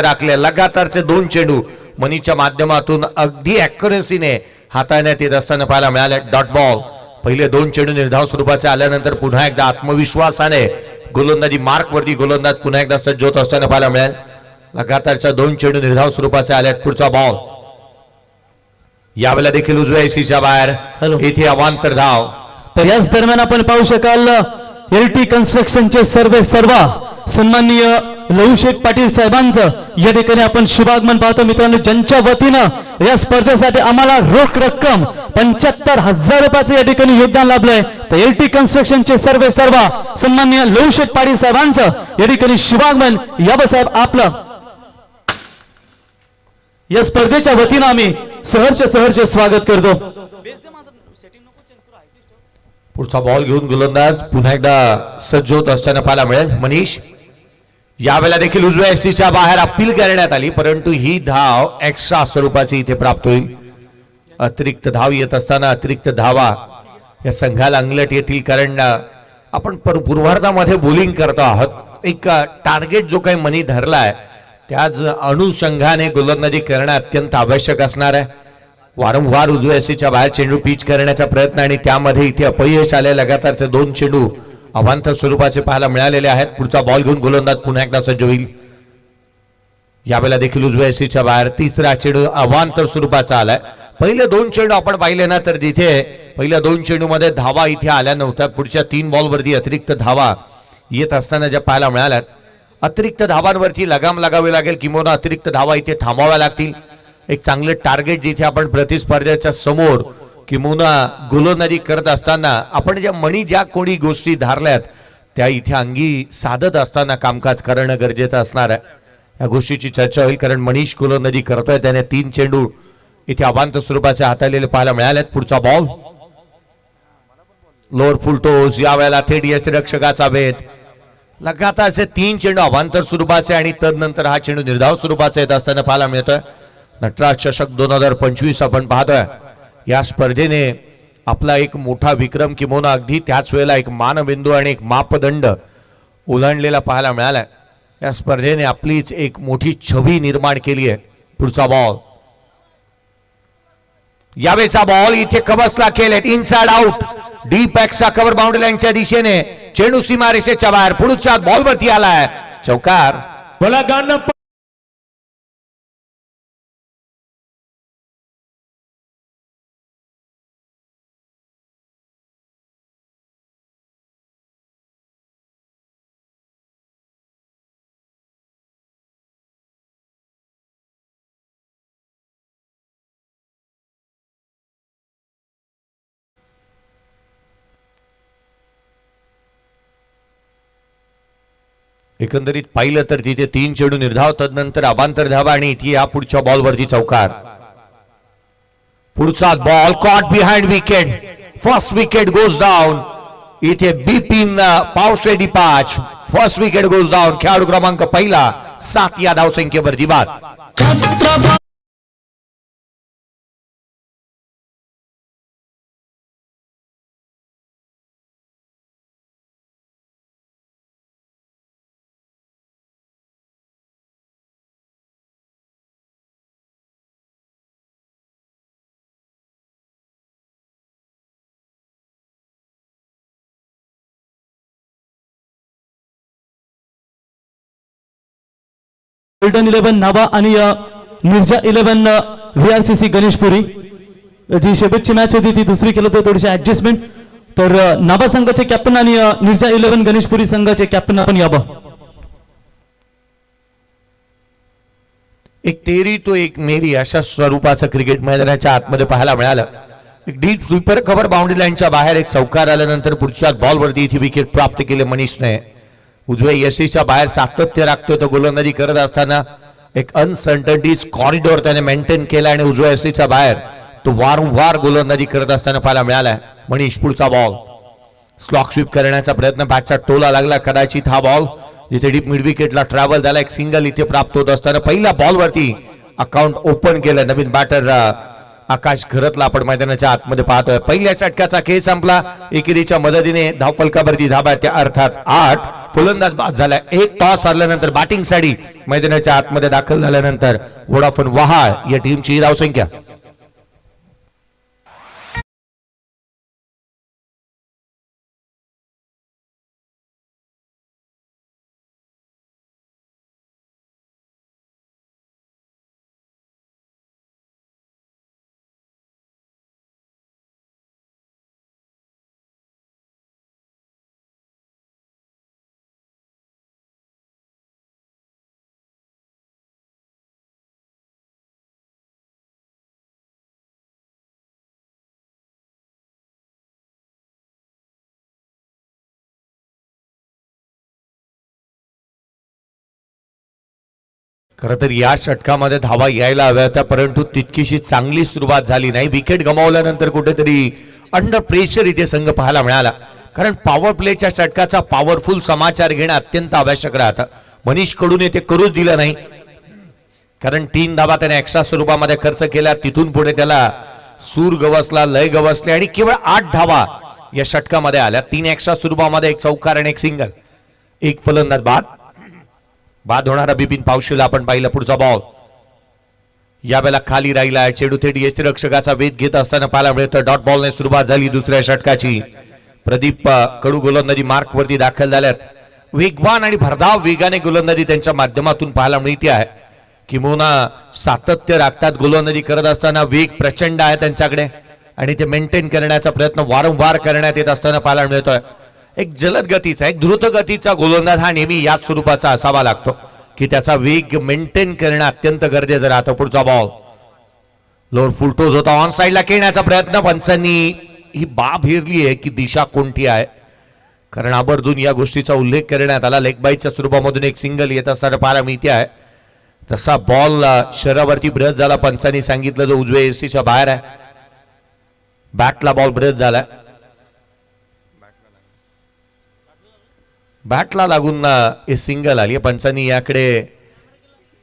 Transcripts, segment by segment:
राखले लगातारचे 2 चेंडू मनीच्या माध्यमातून अगदी ॲक्युरसीने हाताळण्यात येत असताना पाहायला मिळाले. Dot ball. पहिले 2 चेंडू निर्धाव स्वरूपाचे आल्यानंतर पुन्हा एकदा आत्मविश्वासाने गोलंदाजी मार्क वरती गोलंदाज पुन्हा एकदा सज्ज होत असताना पाहायला मिळेल. लगातारच्या 2 चेंडू निर्धाव स्वरूपाचे आल्यात. पुढचा बॉल यावेळेला देखील उजव्या एसीच्या बाहेर इथे अवांतर धाव. तर याच दरम्यान आपण पाहू शकाल एलटी कन्स्ट्रक्शनचे सर्व सन्माननीय लहूशेठ पाटील साहेबांचं या ठिकाणी आपण शुभागमन पाहतो. मित्रांनो, ज्यांच्या वतीनं या स्पर्धेसाठी आम्हाला रोख रक्कम 75,000 रुपयाचं या ठिकाणी योगदान लाभलंय. तर एलटी कन्स्ट्रक्शनचे सर्व सन्माननीय लहूशेठ पाटील साहेबांचं या ठिकाणी शुभागमन. याबासाहेब आपलं या स्पर्धेच्या वतीनं आम्ही सहर्ष स्वागत करतो. पुढचा बॉल घेऊन गोलंदाज पुन्हा एकदा सज्ज होत असताना पाहायला मिळेल. मनीष यावेळेला देखील उजव्या एसीच्या बाहेर अपील करण्यात आली, परंतु ही धाव एक्स्ट्रा स्वरूपाची इथे प्राप्त होईल. अतिरिक्त धाव येत असताना अतिरिक्त धावा या संघाला अंगलट येतील, कारण आपण पूर्वार्धामध्ये बॉलिंग करतो आहोत. एक टार्गेट जो काही मनी धरलाय त्याच अनुषंगाने गोलंदाजी करणं अत्यंत आवश्यक असणार आहे. वारंवार उजव्या एसीच्या बाहेर चेंडू पिच करण्याचा प्रयत्न आणि त्यामध्ये इथे अपयश आले. लगातारचे 2 चेंडू अवांतर स्वरूपाचे पाहायला मिळालेले आहेत. पुढचा बॉल घेऊन गोलंदाज पुन्हा एकदा सज्ज होईल. यावेळेला देखील उजव्या एसीच्या बाहेर तिसरा चेंडू अवांतर स्वरूपाचा आलाय. पहिले 2 चेंडू आपण पाहिले ना तर तिथे पहिल्या 2 चेंडू मध्ये धावा इथे आल्या नव्हत्या. पुढच्या 3 बॉलवरती अतिरिक्त धावा येत असताना ज्या पाहायला मिळाल्यात. अतिरिक्त धावांवरती लगाम लागावी लागेल, किंवा अतिरिक्त धावा इथे थांबाव्या लागतील. एक चांगले टार्गेट जिथे आपण प्रतिस्पर्ध्याच्या समोर किंवा गोलंदाजी करत असताना आपण ज्या कोणी गोष्टी धारल्यात त्या इथे अंगी साधत असताना कामकाज करणं गरजेचं असणार आहे. या गोष्टीची चर्चा होईल, कारण मनीष गोलंदाजी करतोय, त्याने 3 चेंडू इथे अवांतर स्वरूपाचे हाताळलेले पाहायला मिळालेत. पुढचा बॉल लोअर फुल टोस. यावेळेला थेट यष्टिरक्षकाचा भेद. लगातारचे 3 चेंडू अवांतर स्वरूपाचे आणि तदनंतर हा चेंडू निर्धाव स्वरूपाचा येत असताना पाहायला मिळतोय. नटराज चषक 2025 आपण पाहतोय. या स्पर्धेने आपला एक मोठा विक्रम किंवा अगदी त्याच वेळेला एक मानबिंदू आणि एक मापदंड ओलांडलेला पाहायला मिळालाय. या स्पर्धेने आपलीच एक मोठी छवी निर्माण केली आहे. पुढचा बॉल यावेळेचा बॉल इथे कवसला केलेत. Inside out. डीप एक्सचा कव्हर बाउंड्री लाईनच्या दिशेने चेंडू सीमारेषेच्या बाहेर. पुढच्या बॉलवरती आलाय चौकार. एकंदरीत पाहिलं तर तिथे 3 चेंडू निर्धाव, तदनंतर अवांतर धावा आणि इथे या पुढच्या बॉलवरती चौकार. पुढचा ball caught behind wicket. First wicket goes down. इथे बिपिन पावसरेडी 5. First wicket goes down. खेळाडू क्रमांक 1 7 या धावसंख्येवरती बाद. गोल्डन 11 नाभा आणि मिर्झा 11 VRCC गणेशपुरी जी शेवटची मॅच होती ती दुसरी केलं होतं, थोडीशी ऍडजस्टमेंट. तर नाभा संघाचे कॅप्टन आणि मिर्झा 11 गणेशपुरी संघाचे कॅप्टन आपण यावं. एक तेरी तो एक मेरी अशा स्वरूपाचं क्रिकेट मैदानाच्या आतमध्ये पाहायला मिळालं. एक डीप स्वीपर कव्हर बाउंड्री लाईनच्या बाहेर एक चौकार आल्यानंतर पुढच्या बॉलवरती इथे विकेट प्राप्त केले मनीषने. उजव्या यशीच्या बाहेर सातत्य राखतोय तो गोलंदाजी करत असताना. एक अनसर्टनिटीज कॉरिडॉर त्याने मेंटेन केला आणि उजव्या यशीच्या बाहेर तो वारंवार गोलंदाजी करत असताना पाहायला मिळालाय. मनीष पुढचा बॉल स्लॉक स्वीप करण्याचा प्रयत्न, बॅटचा टोला लागला. कदाचित हा बॉल जिथे डीप मिड विकेटला ट्रॅव्हल झाला. एक सिंगल इथे प्राप्त होत असताना पहिल्या बॉलवरती अकाउंट ओपन केलं नवीन बॅटर आकाश घरतला आपण मैदानाच्या आतमध्ये पाहतोय. पहिल्या षटकाचा खेळ संपला. एकेरीच्या मदतीने धावफलकावरती धाबा त्या अर्थात 8 फलंदाज बाद झाला. एक टॉस हरल्यानंतर बॅटिंगसाठी मैदानाच्या आतमध्ये दाखल झाल्यानंतर वोडाफोन वहाळ या टीमची धावसंख्या. खरं तर या षटकामध्ये धावा यायला हव्या होत्या, परंतु तितकीशी चांगली सुरुवात झाली नाही. विकेट गमावल्यानंतर कुठेतरी अंडर प्रेशर इथे संघ पाहायला मिळाला. कारण पॉवर प्लेच्या षटकाचा पॉवरफुल समाचार घेणं अत्यंत आवश्यक राहतं. मनीष कडून ते करूच दिलं नाही, कारण 3 धावा त्याने एक्स्ट्रा स्वरूपामध्ये खर्च केला. तिथून पुढे त्याला सूर गवसला, लय गवसले आणि केवळ 8 धावा या षटकामध्ये आल्या. 3 एक्स्ट्रा स्वरूपामध्ये, 1 चौकार आणि 1 सिंगल. 1 फलंदाज बाद होणारा बिपिन पावशीला आपण पाहिलं. पुढचा बॉल यावेळेला खाली राहिला. चेडू थेट यष्टीरक्षकाचा वेध घेत असताना पाहायला मिळतं. डॉट बॉलने सुरुवात झाली दुसऱ्या षटकाची. प्रदीप कडू गोलंदाजी मार्क वरती दाखल झाल्यात. वेगवान आणि भरधाव वेगाने गोलंदाजी त्यांच्या माध्यमातून पाहायला मिळते आहे. किंबहुना सातत्य राखतात गोलंदाजी करत असताना. वेग प्रचंड आहे त्यांच्याकडे आणि ते मेंटेन करण्याचा प्रयत्न वारंवार करण्यात येत असताना पाहायला मिळतोय. एक जलद गतीचा, एक द्रुत गतीचा गोलंदाज हा नेहमी याच स्वरूपाचा असावा लागतो की त्याचा वेग मेंटेन करणं अत्यंत गरजेचं राहतं. पुढचा बॉल लोअर फुलटोज होता. ऑन साइडला खेळण्याचा प्रयत्न. पंचांनी ही बाब हेरली आहे की दिशा कोणती आहे, कारण आवर्जून या गोष्टीचा उल्लेख करण्यात आला. लेग बाईटच्या स्वरूपामधून 1 सिंगल येत असताना पाहायला मिळते आहे. तसा बॉल शरीरावरती ब्रश झाला. पंचांनी सांगितलं जो उजव्या एसीच्या बाहेर आहे. बॅटला बॉल ब्रश झाला. बॅटला लागून सिंगल आली. पंचांनी याकडे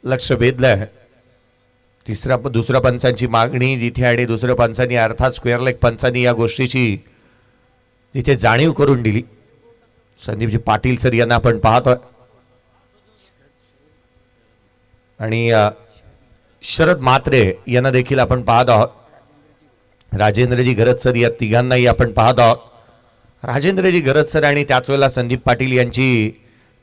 लक्ष वेधलंय. दुसऱ्या पंचांची मागणी जिथे आणि दुसऱ्या पंचांनी अर्थात स्क्वेअर लेग पंचांनी या गोष्टीची जिथे जाणीव करून दिली. संदीपजी पाटील सर यांना आपण पाहतोय आणि शरद म्हात्रे यांना देखील आपण पाहत आहोत. राजेंद्रजी घरत सर या तिघांनाही आपण पाहत आहोत. राजेंद्रजी घरत सर आणि त्याच वेळेला संदीप पाटील यांची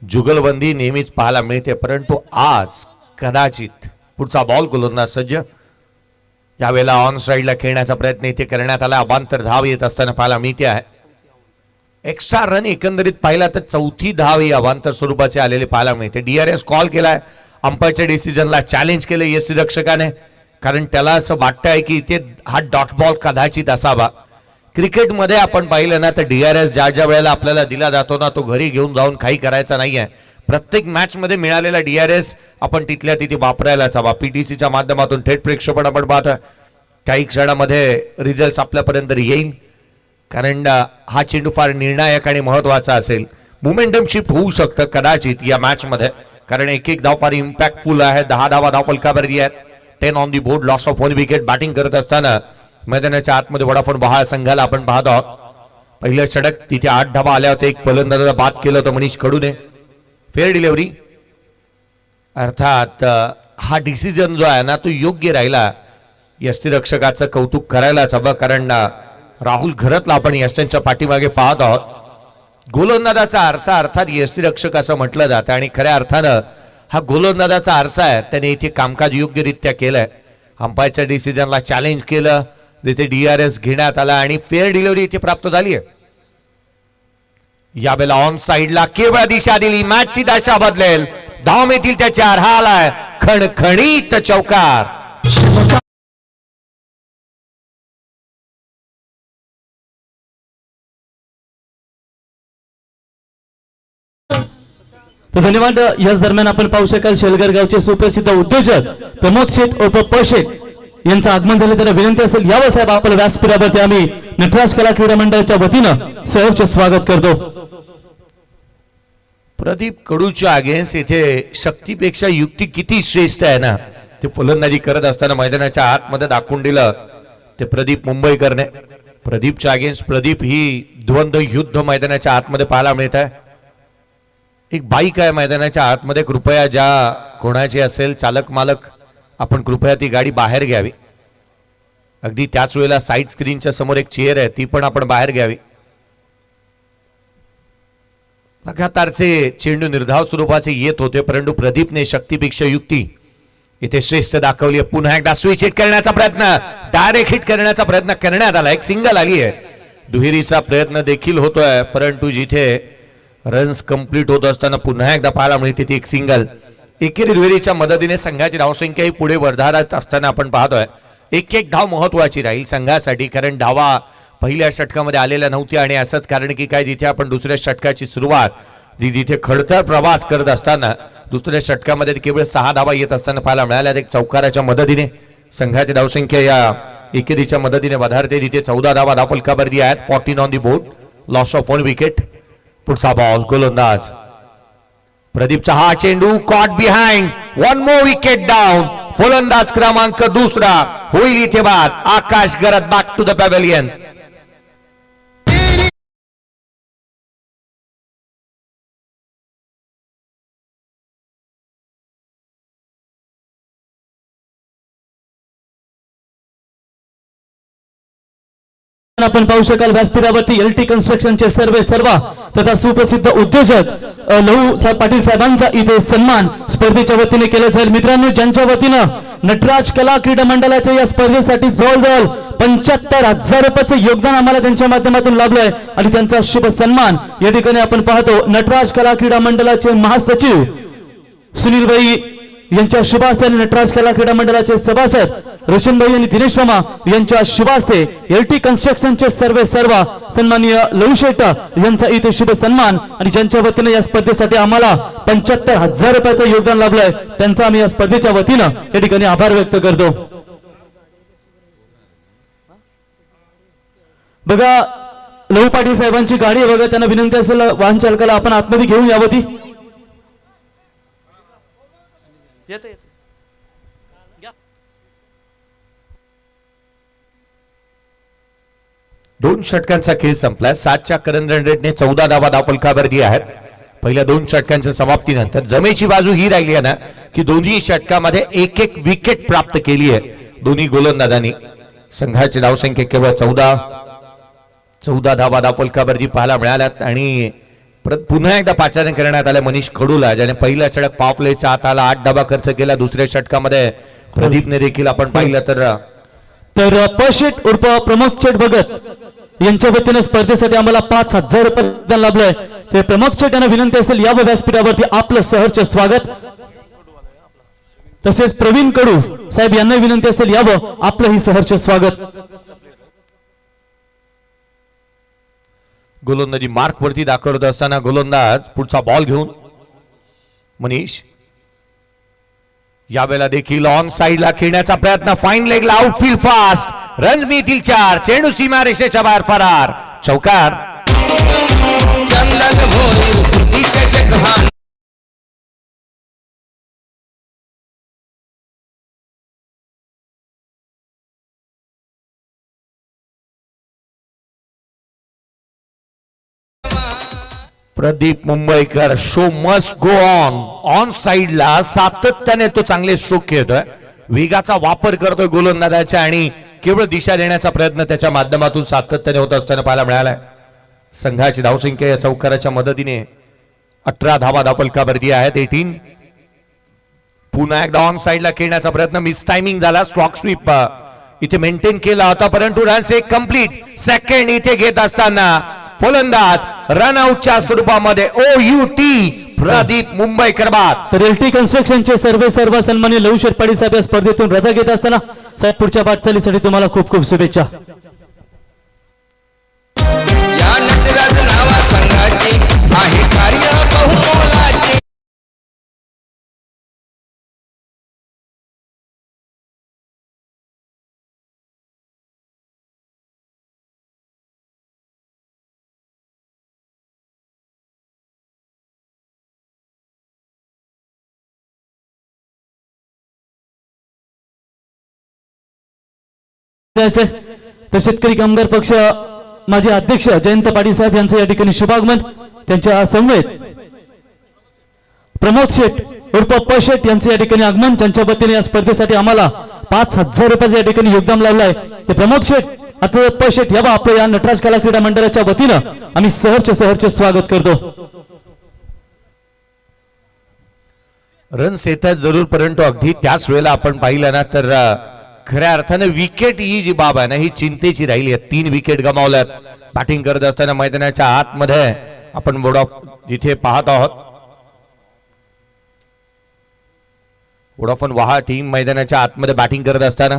जुगलबंदी नेहमीच पाहायला मिळते, परंतु आज कदाचित. पुढचा बॉल गोलंदाज सज्ज. यावेळेला ऑन साइडला खेळण्याचा प्रयत्न इथे करण्यात आला. अबांतर धाव येत असताना पाहायला मिळते आहे. एक्स्ट्रा रन एकंदरीत पाहिला तर 4थी धाव ही अबांतर स्वरूपाचे आलेले पाहायला मिळते. DRS कॉल केलाय. अंपायरच्या डिसिजनला चॅलेंज केलं यष्टीरक्षकाने, कारण त्याला असं वाटतंय की इथे हा डॉट बॉल कदाचित असावा. क्रिकेटमध्ये आपण पाहिलं ना तर DRS ज्या वेळेला आपल्याला दिला जातो ना तो घरी घेऊन जाऊन काही करायचा नाहीये. प्रत्येक मॅच मध्ये मिळालेला DRS आपण तिथल्या तिथे वापरायलाच हवा. PTCच्या माध्यमातून थेट प्रेक्षेपण आपण पाहतोय. काही क्षणामध्ये रिझल्ट आपल्यापर्यंत येईल, कारण हा चेंडू फार निर्णायक आणि महत्वाचा असेल. मोमेंटम शिफ्ट होऊ शकतं कदाचित या मॅच मध्ये, कारण एक धाव फार इम्पॅक्टफुल आहे. 10 धावा धाव फलकावरती आहेत. 10 on the board. Loss of 1 wicket. Batting करत असताना मैदानाच्या आतमध्ये वोडाफोन वहाळ संघाला आपण पाहत आहोत. पहिलं षटक तिथे 8 धावा आल्या होत्या. 1 फलंदाजाला बाद केलं होतं मनीष कडूने. Fair delivery. अर्थात हा डिसिजन जो आहे ना तो योग्य राहिला. यष्टीरक्षकाचं कौतुक करायलाच हवं, कारण राहुल घरतला आपण यष्टींच्या पाठीमागे पाहत आहोत. गोलंदाजाचा आरसा अर्थात यष्टीरक्षक असं म्हटलं जातं आणि खऱ्या अर्थानं हा गोलंदाजाचा आरसा आहे. त्याने इथे कामकाज योग्यरित्या केलंय. अंपायरच्या डिसिजनला चॅलेंज केलं, तिथे DRS घेण्यात आला आणि फेअर डिलिव्हरी इथे प्राप्त झाली आहे. यावेळेला ऑन साइडला केवळ दिशा दिली. मॅचची दिशा बदलेल. धाव मिळतील त्याच्या हा आलाय खणखणीत चौकार. तर धन्यवाद. याच दरम्यान आपण पाहू शकाल शेलगर गावचे सुप्रसिद्ध उद्योजक प्रमोद शेठ उर्फ पशेठ यांचं आगमन झाले. त्यांना विनंती असेल यावं साहेब आपल्या व्यासपीठावरती. आम्ही नटराज कला क्रीडा मंडळाच्या वतीनं सहर्ष स्वागत करतो. प्रदीप कडूच्या अगेन्स्ट इथे शक्तीपेक्षा युक्ती किती श्रेष्ठ आहे ना ते फलंदाजी करत असताना मैदानाच्या आतमध्ये दाखवून दिलं. ते प्रदीप मुंबईकरने. प्रदीपच्या अगेन्स्ट प्रदीप ही द्वंद्व युद्ध मैदानाच्या आतमध्ये पाहायला मिळत आहे. एक बाईक आहे मैदानाच्या आतमध्ये, कृपया ज्या कोणाची असेल चालक मालक आपण कृपया ती गाडी बाहेर घ्यावी. अगदी त्याच वेळेला साईड स्क्रीनच्या समोर एक चेअर आहे ती पण आपण बाहेर घ्यावी. लगातारचे चेंडू निर्धाव स्वरूपाचे येत होते, परंतु प्रदीपने शक्तीपेक्षा युक्ती इथे श्रेष्ठ दाखवली. पुन्हा एकदा स्विच हिट करण्याचा प्रयत्न, डायरेक्ट हिट करण्याचा प्रयत्न करण्यात आला. एक सिंगल आली आहे. दुहेरीचा प्रयत्न देखील होतोय, परंतु जिथे रन्स कंप्लीट होत असताना पुन्हा एकदा पाहायला मिळते ती एक सिंगल. एकेरी दुहेरीच्या मदतीने संघाची धावसंख्या ही पुढे वर्धारत असताना आपण पाहतोय. एक एक धाव महत्वाची राहील संघासाठी, कारण धावा पहिल्या षटकामध्ये आलेल्या नव्हत्या. आणि असंच कारण की काय, जिथे आपण दुसऱ्या षटकाची सुरुवात जिथे खडतर प्रवास करत असताना दुसऱ्या षटकामध्ये केवळ 6 धावा येत असताना पाहायला मिळाल्या. एक चौकाराच्या मदतीने संघाची धावसंख्या या एकेरीच्या मदतीने वधारते. तिथे 14 धावा धावफलकावरती आहेत. 14 on the board, loss of 1 wicket. पुढचा बॉल गोलंदाज प्रदीपचा हा चेंडू caught behind, 1 more wicket down. फलंदाज क्रमांक दुसरा होईल इथे बाद. आकाश गरत बॅक टू द पॅव्हेलियन. आपण पाहू शकाल व्यासपीठावरती एलटी कन्स्ट्रक्शनचे सर्वा तथा सुप्रसिद्ध उद्योजक लहू साहेब पाटील साहेबांचा इथे सन्मान स्पर्धेच्या वतीने केला जाईल. मित्रांनो, ज्यांच्या वतीनं नटराज कला क्रीडा मंडळाच्या या स्पर्धेसाठी जवळजवळ 75,000 रुपयाचं योगदान आम्हाला त्यांच्या माध्यमातून लाभलंय आणि त्यांचा शुभ सन्मान या ठिकाणी आपण पाहतो. नटराज कला क्रीडा मंडळाचे महासचिव सुनीलभाई यांच्या शुभ हस्ते आणि नटराज कला क्रीडा मंडळाचे सभासद रोशनभाई आणि दिनेश मामा यांच्या शुभ हस्ते एलटी कन्स्ट्रक्शनचे सर्व सन्माननीय लहू शेठ यांचा इथे शुभ सन्मान आणि ज्यांच्या वतीने या स्पर्धेसाठी आम्हाला 75,000 रुपयाचं योगदान लाभलंय त्यांचा आम्ही या स्पर्धेच्या वतीनं या ठिकाणी आभार व्यक्त करतो. बघा, लहू पाटील साहेबांची गाडी बघा, त्यांना विनंती असेल वाहन चालकाला आपण आतमध्ये घेऊन यावं. दोन षटकांचा खेळ संपला. 7च्या करंट रन रेटने 14 धावा धावफलकावरती आहेत. पहिल्या 2 षटकांच्या समाप्तीनंतर जमेची बाजू ही राहिली आहे ना की दोन्ही षटकामध्ये एक विकेट प्राप्त केली आहे दोन्ही गोलंदाजांनी. संघाची धावसंख्या केवळ 14 धावा धावफलकावरती पाहायला मिळाल्यात. आणि पुन्हा एकदा पाचारण करण्यात आले मनीष खडूला, ज्याने पहिल्या षटक पावलेच्या हाताला 8 धावा खर्च केला. दुसऱ्या षटकामध्ये प्रदीपने देखील आपण पाहिलं तर पशेट उर्फ प्रमोद शेठ भगत यांच्या वतीने स्पर्धेसाठी आम्हाला 5,000 रुपये योगदान लाभलंय. ते प्रमोद शेठ यांना विनंती असेल यावं व्यासपीठावरती आपलं सहर्ष स्वागत. तसेच प्रवीण कडू साहेब यांना विनंती असेल यावं आपलंही सहर्ष स्वागत. गोलंदाजी मार्क वरती दाखवत असताना गोलंदाज पुढचा बॉल घेऊन मनीष यावेळेला देखील ऑन साइडला खेळण्याचा प्रयत्न. फाईन लेगला आउटफील्ड फास्ट. रन मिळतील 4. चेंडू सीमा रेषेच्या बाहेर फरार. चौकार. Pradeep Mumbaikar show must go on साइडला सातत्याने तो चांगले स्ट्रोक खेळतोय. वेगाचा वापर करतोय गोलंदाजाच्या आणि केवळ दिशा देण्याचा प्रयत्न त्याच्या माध्यमातून सातत्याने होत असताना पाहायला मिळालाय. संघाची धावसंख्या या चौकाराच्या मदतीने 18 धावा धावफलकावरती आहेत. 18. पुन्हा एकदा ऑन साइडला खेळण्याचा प्रयत्न. मिस टायमिंग झाला. स्ट्रॉक स्वीप इथे मेंटेन केला होता, परंतु रन्स एक कंप्लीट सेकंड इथे घेत असताना फलंदाज रन आउटच्या स्वरूपामध्ये OUT प्रदीप मुंबईकर बाद. तर एलटी कन्स्ट्रक्शनचे सर्व सन्माननीय लहू शेठ पाटील साहेब या स्पर्धेतून रजा घेत असताना साहेब पुढच्या वाटचालीसाठी तुम्हाला खूप खूप शुभेच्छा. या नटराज नावा संघाचे आहे कार्य बहुमोलाचे. तर शेतकरी कामगार पक्ष माझे अध्यक्ष जयंत पाटील साहेब यांचं या ठिकाणी शुभागमन, त्यांच्या समवेत प्रमोद शेठ उर्फ प शेठ यांचे या ठिकाणी आगमन, त्यांच्या वतीने या स्पर्धेसाठी आम्हाला 5,000 रुपयाचे या ठिकाणी योगदान लावलंय ते प्रमोद शेठ आता प शेठ या आपलं या नटराज कला क्रीडा मंडळाच्या वतीनं आम्ही सहर्ष स्वागत करतो. रन्स येतात जरूर, परंतु अगदी त्याच वेळेला आपण पाहिलं ना तर खऱ्या अर्थाने विकेट ही जी बाब आहे ना ही चिंतेची राहिली आहे. 3 विकेट गमावल्यात बॅटिंग करत असताना मैदानाच्या आतमध्ये आपण जिथे पाहत आहोत वोडाफोन वाहा टीम मैदानाच्या आतमध्ये बॅटिंग करत असताना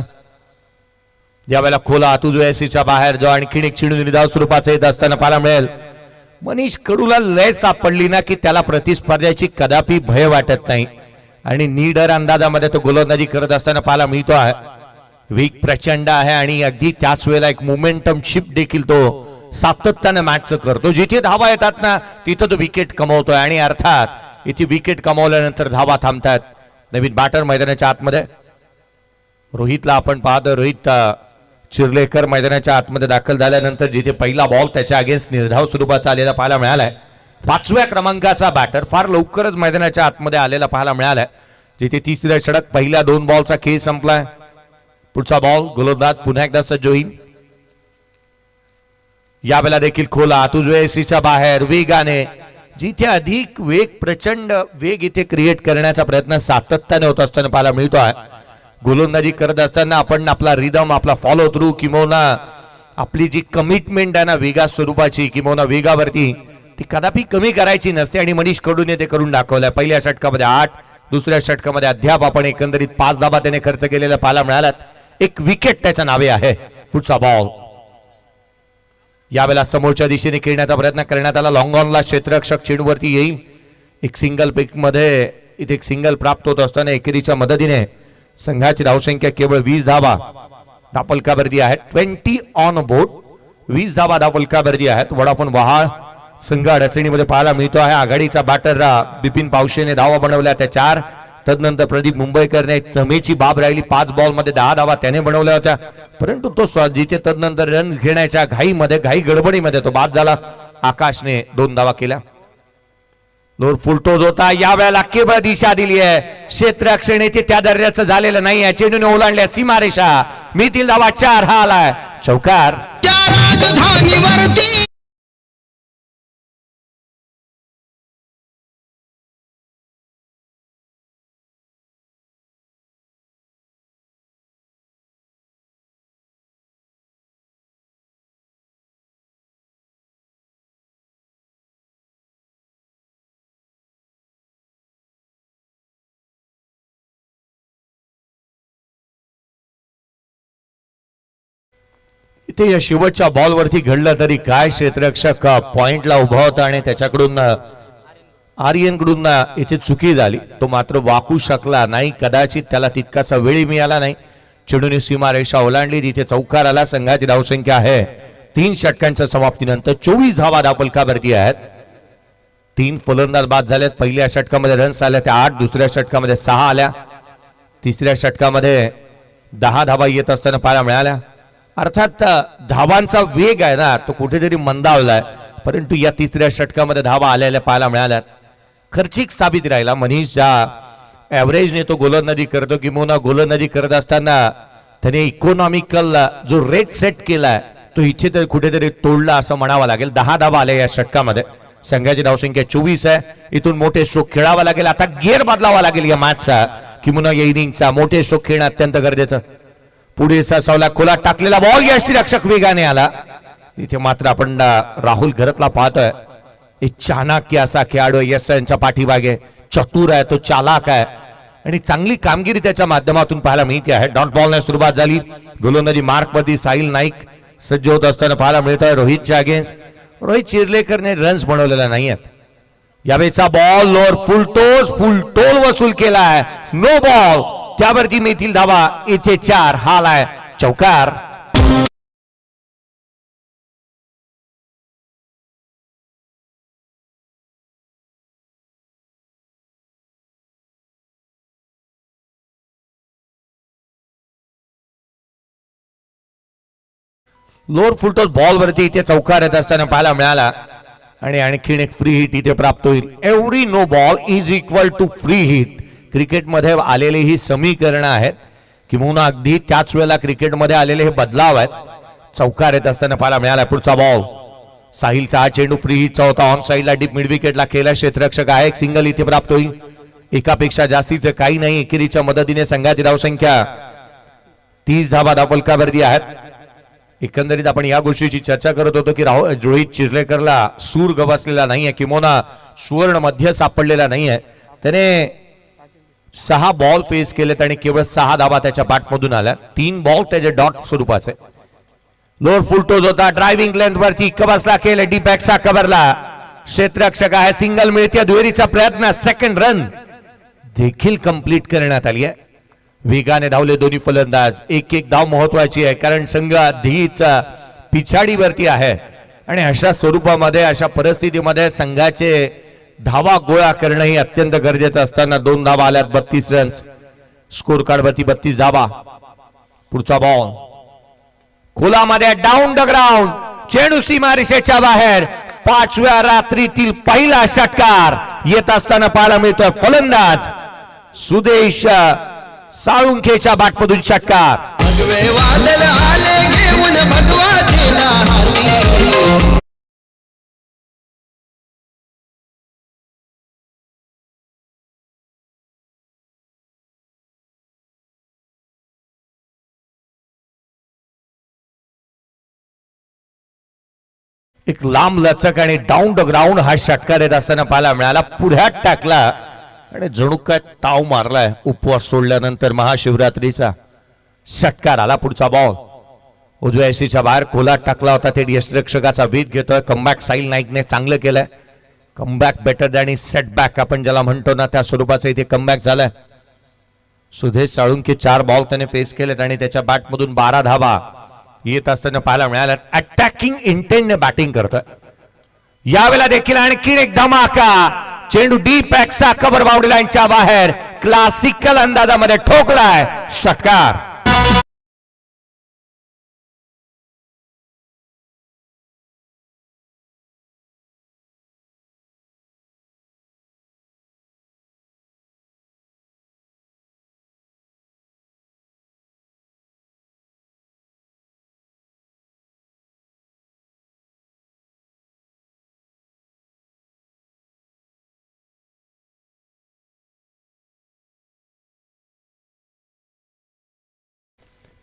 ज्यावेळेला खोला आतुजयसीच्या बाहेर जो आणखीन एक चिडून निधाव स्वरूपाचा येत असताना पाहायला मिळेल. मनीष कडूला लय सापडली ना की त्याला प्रतिस्पर्ध्याची कदापि भय वाटत नाही आणि निडर अंदाजामध्ये तो गोलंदाजी करत असताना पाहायला मिळतो आहे. वेग प्रचंड आहे आणि अगदी त्याच वेळेला एक मोमेंटम शिफ्ट देखील तो सातत्याने मॅचचं करतो. जिथे धावा येतात ना तिथं तो विकेट कमवतोय आणि अर्थात इथे विकेट कमवल्यानंतर धावा थांबतात. नवीन बॅटर मैदानाच्या आतमध्ये रोहितला आपण पाहतो. रोहित चिर्लेकर मैदानाच्या आतमध्ये दाखल झाल्यानंतर जिथे पहिला बॉल त्याच्या अगेन्स्ट निर्धाव स्वरूपाचा आलेला पाहायला मिळालाय. 5व्या क्रमांकाचा बॅटर फार लवकरच मैदानाच्या आतमध्ये आलेला पाहायला मिळालाय. जिथे तिसऱ्या षटक पहिल्या 2 बॉलचा खेळ संपलाय. पुढचा बॉल गोलंदाज पुन्हा एकदा सज्ज होईल. यावेळेला देखील खोला आतुजयसीच्या बाहेर वेगाने जिथे अधिक वेग प्रचंड वेग इथे क्रिएट करण्याचा प्रयत्न सातत्याने होत असताना पाहायला मिळतो आहे. गोलंदाजी करत असताना आपण आपला रिदम आपला फॉलो थ्रू किंवा आपली जी कमिटमेंट आहे ना वेगा स्वरूपाची किंवा वेगावरती ती कदापि कमी करायची नसते आणि मनीष कडूने ते करून दाखवलंय. पहिल्या षटकामध्ये 8, दुसऱ्या षटकामध्ये अद्याप आपण एकंदरीत 5 धावा त्याने खर्च केलेला पाहायला मिळालात. एक विकेट त्याच्या नावे आहे. पुढचा बॉल यावेळेला समोरच्या दिशेने खेळण्याचा प्रयत्न करण्यात आला. लॉंग ऑनला क्षेत्ररक्षक चेंडूवरती येईल. एक सिंगल पिक मध्ये इथे एक सिंगल प्राप्त होत असताना एकेरीच्या मदतीने संघाची धावसंख्या केवळ 20 धावा धापलकावरती आहेत. 20 ऑन बोर्ड, 20 धावा धापलकावरती आहेत. वडाफोन वहाळ संघ अडचणीमध्ये पाहायला मिळतो आहे. आघाडीचा बॅटर बिपिन पावशेने धावा बनवल्या त्या 4. तदनंतर प्रदीप मुंबईकरने चमेची बाब राहिली. 5 बॉल मध्ये 10 धावा त्याने बनवल्या होत्या, परंतु तो जिथे तदनंतर रन घेण्याच्या घाई गडबडीमध्ये तो बाद झाला. आकाशने 2 धावा केल्या. लोर फुलटोज होता. यावेळेला केवळ दिशा दिली आहे. क्षेत्ररक्षण येथे त्या दर्जाचं झालेलं नाही आहे. चेंडूने ओलांडल्या सीमारेषा. मिळतील धावा 4. हा आलाय चौकार. राजधानीवरती इथे या शेवटच्या बॉलवरती घडलं तरी काय क्षेत्ररक्षक पॉइंटला उभा होता आणि त्याच्याकडून आर्यन कडून इथे चुकी झाली. तो मात्र वाकू शकला नाही. कदाचित त्याला तितकासा वेळ मिळाला नाही. चेंडूने सीमारेषा ओलांडली. तिथे चौकार आला. संघाची धावसंख्या आहे 3 षटकांच्या समाप्तीनंतर 24 धावा धापलकावरती आहेत. 3 फलंदाज बाद झालेत. पहिल्या षटकामध्ये रन्स आल्या त्या 8, दुसऱ्या षटकामध्ये 6 आल्या, तिसऱ्या षटकामध्ये 10 धावा येत असताना पाहायला मिळाल्या. अर्थात धावांचा वेग आहे ना तो कुठेतरी मंदावलाय, परंतु या तिसऱ्या षटकामध्ये धावा आलेल्या पाहायला मिळाल्यात. खर्चिक साबित राहिला. मनीष ज्या ॲव्हरेजने तो गोलंदाजी करतो किंवा गोलंदाजी करत असताना त्याने इकॉनॉमिकल जो रेट सेट केलाय तो इथे तर कुठेतरी तोडला असं म्हणावं लागेल. 10 धावा आल्या या षटकामध्ये. संघाची धावसंख्या 24 आहे. इथून मोठे स्ट्रोक खेळावा लागेल. आता गिअर बदलावा लागेल या मॅचचा किंवा या इनिंगचा. मोठे स्ट्रोक खेळणं अत्यंत गरजेचं. पुढे सावला खोला टाकलेला बॉल यष्टीरक्षक वेगाने आला. इथे मात्र आपण राहुल घरतला पाहतोय. एक चाणक्य असा खेळाडू यश यांच्या पाठीमागे. चतुर आहे तो, चालाक आहे आणि चांगली कामगिरी त्याच्या माध्यमातून पाहायला मिळते आहे. डॉट बॉलने सुरुवात झाली. गोलंदाजी मार्कवरती साहिल नाईक सज्ज होत असताना पाहायला मिळत आहे. रोहितच्या अगेन्स्ट रोहित चिर्लेकरने रन्स बनवलेला नाही आहेत. यावेळेचा बॉल लोअर फुल टोल वसूल केलाय. No ball. त्यावरती मिळतील धावा. इथे 4. हाल आहे चौकार. लोअर फुलटॉस बॉल वरती इथे चौकार येत असताना पाहायला मिळाला आणि आणखीन एक फ्री हिट इथे प्राप्त होईल. Every no ball is equal to free hit. क्रिकेटमध्ये आलेली ही समीकरणं आहेत किंवा अगदी त्याच वेळेला क्रिकेटमध्ये आलेले हे बदलाव आहेत. चौकार येत असताना पाहायला मिळाला. पुढचा बॉल साहिलचा हा चेंडू फ्री हिटचा होता. ऑन साइडला डीप मिड विकेटला केला क्षेत्ररक्षक आहे. एक सिंगल इथे प्राप्त होईल. एकापेक्षा जास्तीचं काही नाही. एकेरीच्या मदतीने संघाची धावसंख्या 30 धावा धावफलकावरती आहेत. एकंदरीत आपण या गोष्टीची चर्चा करत होतो की रोहित चिर्लेकरला सूर गवसलेला नाहीये किंवा सुवर्ण मध्य सापडलेला नाहीये. त्याने 6 बॉल फेस केलेत आणि केवळ 6 धावा त्याच्या बॅटमधून आल्या. 3 बॉल त्याचे डॉट स्वरूपाचे. लोअर फुल टोज होता. ड्रायव्हिंग लेंथ वरती कव्हर्सला केले. डीप बॅकचा कव्हरला क्षेत्ररक्षक आहे. सिंगल मिळते. दुहेरीचा प्रयत्न. सेकंड रन देखील कंप्लीट करण्यात आली आहे. वेगाने धावले दोन्ही फलंदाज. एक एक धाव महत्वाची आहे कारण संघ आधीच पिछाडीवरती आहे आणि अशा स्वरूपामध्ये अशा परिस्थितीमध्ये संघाचे धावा गोळा करणं ही अत्यंत गरजेचं असताना 2 धावा आल्यात. 32 रन्स. स्कोर कार्ड वरती 32 धावा. पुढचा बॉल खोलामध्ये डाऊन द ग्राउंड. चेंडू सीमारेषेच्या बाहेर. 5व्या रात्रीतील पहिला षटकार येत असताना पाहायला मिळतोय. फलंदाज सुदेश साळुंखेच्या बॅटमधून षटकार. भगवे वादळ आले घेऊन भगवाचे हाती. एक लांब लचक आणि डाऊन द ग्राउंड हा षटकार येत असताना पाहायला मिळाला. पुढ्यात टाकला आणि जणू काय ताव मारलाय. उपवास सोडल्यानंतर महाशिवरात्रीचा षटकार आला. पुढचा बॉल उजव्या एसीच्या बाहेर खोलात टाकला होता. ते यष्टिरक्षकाचा वेध घेतोय. कमबॅक साहिल नाईकने चांगलं केलंय. कमबॅक बेटर दॅन सेटबॅक आपण ज्याला म्हणतो ना त्या स्वरूपाचा इथे कमबॅक झालाय. सुदेश साळुंखे 4 बॉल त्याने फेस केलेत आणि त्याच्या बॅटमधून 12 धावा येत असताना पाहायला मिळाल्या. अटॅकिंग इंटेंटने बॅटिंग करतोय. यावेळेला देखील आणखीन एक धमाका. चेंडू डीप एक्सा कव्हर बाउंड्री लाईनच्या बाहेर. क्लासिकल अंदाजामध्ये ठोकलाय. षटकार.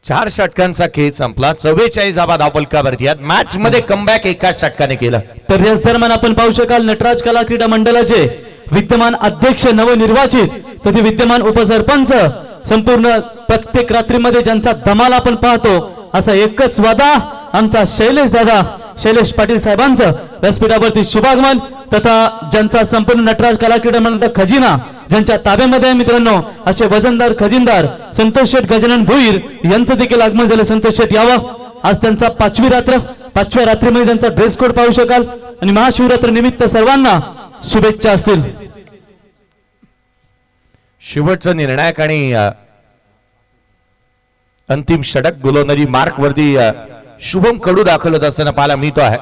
चार षटकांचा खेळ संपला. 44 धावा धावफलकावरती आहेत. मॅच मध्ये कमबॅक एकाच षटकाने केलं. तर याच दरम्यान आपण पाहू शकाल नटराज कला क्रीडा मंडळाचे विद्यमान अध्यक्ष नवनिर्वाचित तथे विद्यमान उपसरपंच संपूर्ण प्रत्येक रात्रीमध्ये ज्यांचा धमाल आपण पाहतो असा एकच वादा आमचा शैलेश पाटील साहेबांचं व्यासपीठावरती शुभागमन तथा ज्यांचा संपूर्ण नटराज कला क्रीडा मंडळ खजिना ज्यांच्या ताब्यामध्ये आहे मित्रांनो असे वजनदार खजिनदार संतोष शेठ गजानन भोईर यांचं देखील आगमन झालं. संतोष शेठ यावं. आज त्यांचा 5वी रात्र. 5व्या रात्रीमध्ये त्यांचा ड्रेस कोड पाहू शकाल आणि महाशिवरात्र निमित्त सर्वांना शुभेच्छा असतील. शेवटचं निर्णायक आणि अंतिम षटक गोलंदाजी मार्क वरती शुभम कडू दाखल असताना पाहायला मिळतो आहे.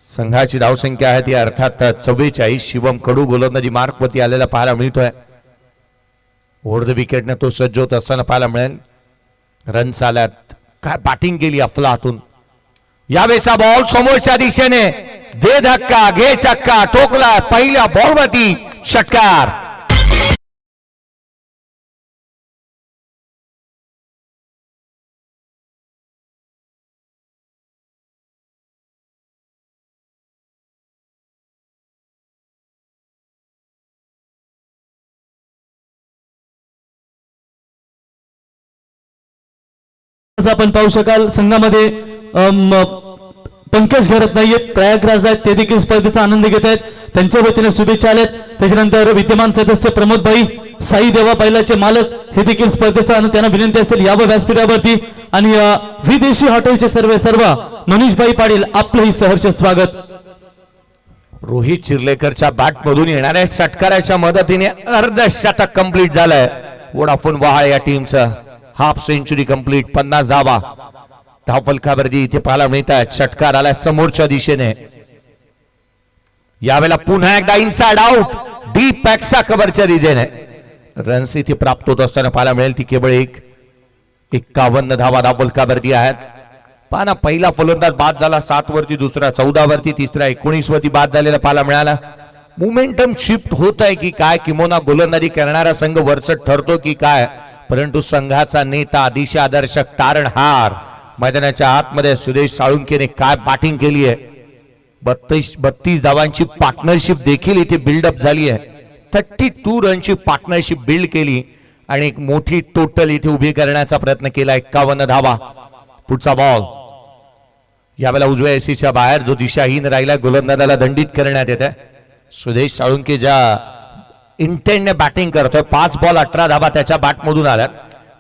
संघाची धावसंख्या आहे ती अर्थात 44. शिवम कडू गोलंदाजी मार्क वरती आलेला पाहायला मिळतोय. ओव्हर द विकेटने तो सज्ज होत असताना पाहायला मिळेल. रन्स आल्यात. काय बॅटिंग केली अफलातून. यावेळेचा बॉल समोरच्या दिशेने. दे धक्का घे चक्का. ठोकला. पहिल्या बॉल वरती षटकार. आपण पाहू शकाल संघामध्ये पंकज घरत नाहीयेत. प्रयागराज आहेत ते देखील स्पर्धेचा आनंद घेत आहेत. त्यांच्या वतीने शुभेच्छा आल्यात. त्याच्यानंतर विद्यमान सदस्य प्रमोद भाई साई देवा बैलाचे मालक हे देखील स्पर्धेचा आनंद त्यांना विनंती असेल यावं व्यासपीठावरती. आणि विदेशी हॉटेलचे सर्व मनीषभाई पाटील आपलंही सहर्ष स्वागत. रोहित चिर्लेकरच्या बॅट मधून येणाऱ्या षटकाराच्या मदतीने अर्धशतक कंप्लीट झालंय. वोडाफोन वहाळ या टीमचं हाफ सेंचुरी कंप्लीट. 50 धावा. धावफलकावरती इथे पाहायला मिळतात. षटकार आला समोरच्या दिशेने. यावेळेला पुन्हा एकदा इनसाइड आउट डीप पॅक्सा कव्हरच्या दिशेने रन्स इथे प्राप्त होत असताना पाहायला मिळेल. ती केवळ 51 धावा धावफलकावरती आहेत. पाना पहिला फलंदाज बाद झाला 7 वरती, दुसरा 14 वरती, तिसरा 19 वरती बाद झालेला पाहायला मिळाला. मोमेंटम शिफ्ट होत आहे की काय, किंवा गोलंदाजी करणारा संघ वरचढ ठरतो की काय, परंतु संघाचा नेता दिशा दर्शक तारणहार मैदानाच्या आतमध्ये सुदेश साळुंकेने काय बॅटिंग केली आहे. 32 धावांची पार्टनरशिप देखील इथे बिल्डअप झाली आहे. 32 रनची पार्टनरशिप बिल्ड केली आणि एक मोठी टोटल इथे उभी करण्याचा प्रयत्न केला. 51 धावा. पुढचा बॉल यावेळेला उजव्या एसीच्या बाहेर, जो दिशाहीन राहिला, गोलंदाजाला दंडित करण्यात येत आहे. सुदेश साळुंके ज्या इंटेंटने बॅटिंग करतोय, 5 बॉल 18 धावा त्याच्या बॅटमधून आल्यात.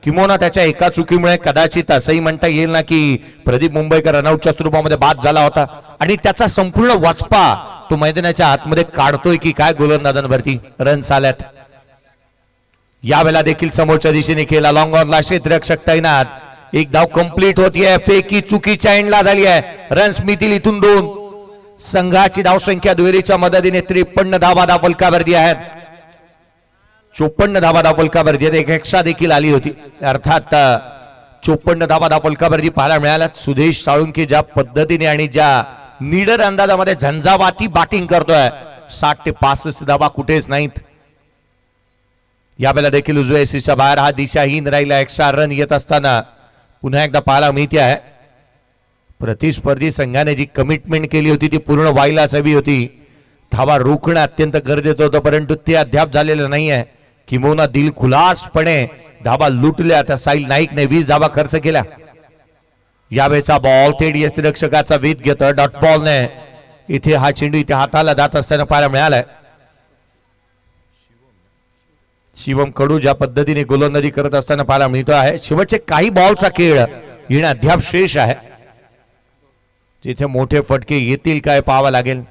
किंवा त्याच्या एका चुकीमुळे कदाचित असंही म्हणता येईल ना की प्रदीप मुंबईकर रनआउटच्या स्वरूपामध्ये बाद झाला होता आणि त्याचा संपूर्ण वचपा तो मैदानाच्या आतमध्ये काढतोय की काय गोलंदाजांवरती. रन्स आल्यात. यावेळेला देखील समोरच्या दिशेने केला लॉंग ऑनला क्षेत्ररक्षक तैनात. एक धाव कंप्लीट होतीये. फेकी चुकीच्या एंडला झाली आहे. रन्स मिळतील इथून 2. संघाची धावसंख्या दुहेरीच्या मदतीने 53 धावा धावफलकावरती आहेत. 54 धावा धावफलकावरती आहेत. एक एक्स्ट्रा देखील आली होती. अर्थात 54 धावा धावफलकावरती पाहायला मिळाल्या. सुदेश साळुंके ज्या पद्धतीने आणि ज्या निडर अंदाजामध्ये झंझावाती बॅटिंग करतोय, 60 ते 65 धावा कुठेच नाहीत. यावेळेला देखील उजव्या एसीच्या बाहेर हा दिशाहीन राहिला. एक्स्ट्रा रन येत असताना पुन्हा एकदा पाहायला मिळते आहे. प्रतिस्पर्धी संघाने जी कमिटमेंट केली होती ती पूर्ण व्हायलाच हवी होती. धावा रोखणं अत्यंत गरजेचं होतं, परंतु ते अद्याप झालेलं नाही आहे. किंबहुना दिलखुलासपणे धावा लुटल्या. त्या साहिल नाईकने 20 धावा खर्च केल्या. यावेळेचा बॉल थेट यष्टिरक्षकाचा वेध घेतोय. डॉट बॉलने इथे हा चेंडू इथे हाताला जात असताना पाहायला मिळालाय. शिवम कडू ज्या पद्धतीने गोलंदाजी करत असताना पाहायला मिळतो आहे. शेवटचे काही बॉलचा खेळ येणं अद्याप शेष आहे. जिथे मोठे फटके येतील काय पाहावं लागेल.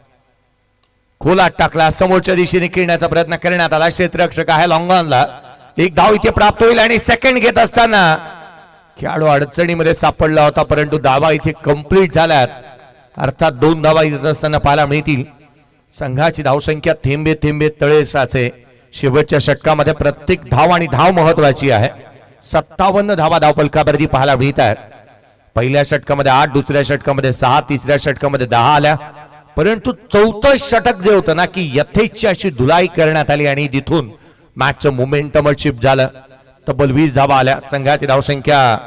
खोलात टाकला, समोरच्या दिशेने खेळण्याचा प्रयत्न करण्यात आला. क्षेत्ररक्षक आहे लॉंग ऑनला. एक धाव इथे प्राप्त होईल आणि सेकंड घेत असताना खेळाडू अडचणीमध्ये सापडला होता, परंतु धावा इथे कंप्लीट झाल्यात. अर्थात 2 धावा येत असताना पाहायला मिळतील. संघाची धावसंख्या थेंबे थेंबे तळे साचे. शेवटच्या षटकामध्ये प्रत्येक धाव आणि धाव महत्वाची आहे. 57 धावा धावफलकावरती पाहायला मिळत आहेत. पहिल्या षटकामध्ये 8, दुसऱ्या षटकामध्ये 6, तिसऱ्या षटकामध्ये 10 आल्या. परंतु चौथं षटक जे होतं ना की यथेच्छ अशी धुलाई करण्यात आली आणि तिथून मॅचचं मोमेंटम शिफ्ट झालं. तब्बल 20 धावा आल्या. संघाची धावसंख्या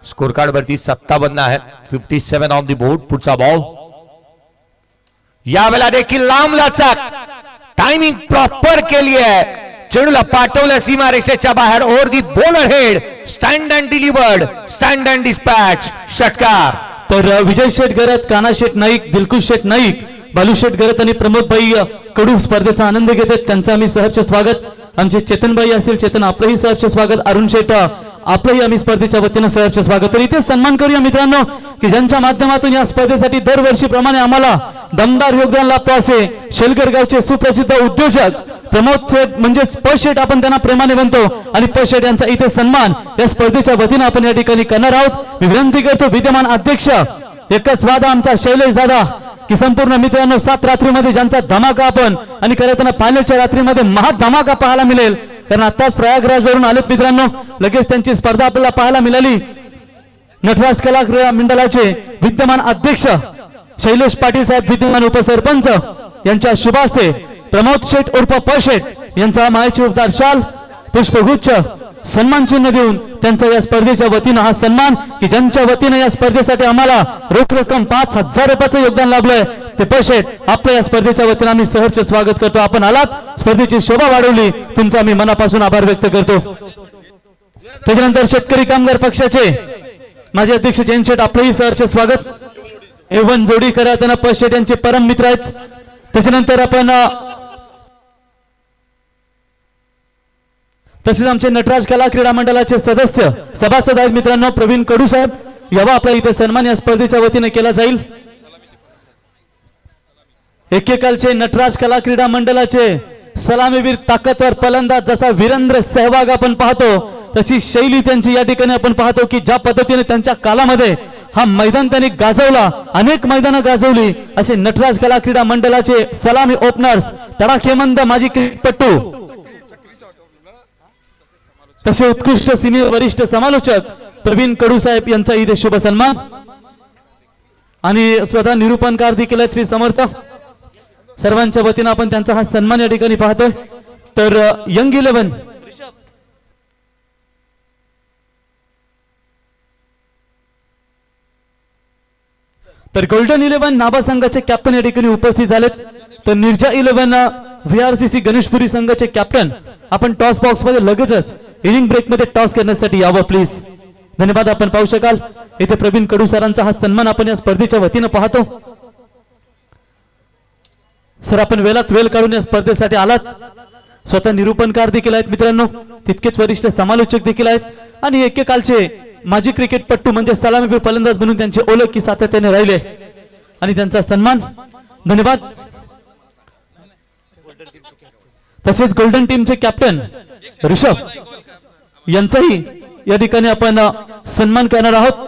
स्कोर कार्ड वरती 57 आहे. 57 ऑन द बोर्ड. पुढचा बॉल यावेळेला देखील लांब लचक टायमिंग प्रॉपर केली आहे. चेंडूला पाठवलं सीमारेषेच्या बाहेर. Over the bowler head. Stand and delivered. Stand and dispatch. षटकार. तर विजय शेठ गरत, काना शेठ नाईक, दिलखुश शेठ नाईक, बालू शेठ गरत आणि प्रमोदभाई कडू स्पर्धेचा आनंद घेत आहेत. त्यांचं आम्ही सहर्ष स्वागत. आमचे चेतनभाई असतील, चेतन आपलंही सहर्ष स्वागत. अरुण शेठ आपलंही आम्ही स्पर्धेच्या वतीनं सहर्ष स्वागत. तर इथे सन्मान करूया मित्रांनो की ज्यांच्या माध्यमातून या स्पर्धेसाठी दरवर्षीप्रमाणे आम्हाला दमदार योगदान लाभतो असे शेलकर गावचे सुप्रसिद्ध उद्योजक प्रमोद शेठ म्हणजेच प शेठ आपण त्यांना प्रेमाने म्हणतो आणि प शेठ यांचा इथे सन्मान या स्पर्धेच्या वतीनं आपण या ठिकाणी करणार आहोत. मी विनंती करतो विद्यमान अध्यक्ष एकच वादा आमचा शैलेश दादा की संपूर्ण मित्रांनो 7 रात्रीमध्ये ज्यांचा धमाका आपण आणि खरं तर फायनलच्या रात्रीमध्ये महा धमाका पाहायला मिळेल. कारण आताच प्रयागराज वरून आलेत मित्रांनो. लगेच त्यांची स्पर्धा आपल्याला पाहायला मिळाली. नटराज कला क्रीडा मंडळाचे विद्यमान अध्यक्ष शैलेश पाटील साहेब, विद्यमान उपसरपंच यांच्या शुभ हस्ते प्रमोद शेठ उर्फ प शेठ यांचा मायेची उपदार शाल, पुष्पगुच्छ, सन्मान चिन्ह देऊन त्यांचा या स्पर्धेच्या वतीनं हा सन्मान की ज्यांच्या वतीनं या स्पर्धेसाठी आम्हाला रोख रक्कम 5,000 रुपयाचं योगदान लाभलंय ते प शेठ आपल्या या स्पर्धेच्या वतीनं आम्ही सहर्ष स्वागत करतो. आपण आलात, स्पर्धेची शोभा वाढवली, तुमचा आम्ही मनापासून आभार व्यक्त करतो. त्याच्यानंतर शेतकरी कामगार पक्षाचे माझे अध्यक्ष जयंत शेठ आपलंही सहर्ष स्वागत. एवन जोडी करा, त्यांना प शेठ यांचे परम मित्र आहेत. त्याच्यानंतर आपण तसेच आमचे नटराज कला क्रीडा मंडळाचे सदस्य सभासद आहेत मित्रांनो प्रवीण कडू साहेब, यावा आपला इथे सन्मान या स्पर्धेच्या वतीने केला जाईल. एकेकालचे नटराज कला क्रीडा मंडळाचे सलामीवीर ताकदवर फलंदाज जसा वीरेंद्र सहवाग आपण पाहतो, तशी शैली त्यांची या ठिकाणी आपण पाहतो की ज्या पद्धतीने त्यांच्या कालामध्ये हा मैदान त्यांनी गाजवला, अनेक मैदानं गाजवली असे नटराज कला क्रीडा मंडळाचे सलामी ओपनर्स तडाखेमंद माजी क्रिकेटपटू तसे उत्कृष्ट सिनियर वरिष्ठ समालोचक प्रवीण कडू साहेब यांचा इथे शुभ सन्मान आणि स्वतः निरूपणकार देखील आहेत श्री समर्थ. सर्वांच्या वतीनं आपण त्यांचा हा सन्मान या ठिकाणी पाहतोय. तर यंग 11 तर गोल्डन 11 नाभा संघाचे कॅप्टन या ठिकाणी उपस्थित झालेत. तर निर्जा 11 VRCC गणेशपुरी संघाचे कॅप्टन आपण टॉस बॉक्स मध्ये लगेचच इनिंग ब्रेक मध्ये टॉस करण्यासाठी यावं प्लीज. धन्यवाद. आपण पाहू शकाल इथे प्रवीण कडू सरांचा हा सन्मान आपण या स्पर्धेच्या वतीनं पाहतो. सर आपण वेळात वेळ काढून या स्पर्धेसाठी आलात. स्वतः निरूपणकार देखील आहेत मित्रांनो, तितकेच वरिष्ठ समालोचक देखील आहेत आणि एकेकालचे माजी क्रिकेटपटू म्हणजे सलामीवीर फलंदाज म्हणून त्यांची ओळख की सातत्याने राहिले आणि त्यांचा सन्मान. धन्यवाद. तसेच गोल्डन टीमचे कॅप्टन ऋषभ यांचाही या ठिकाणी आपण सन्मान करणार आहोत.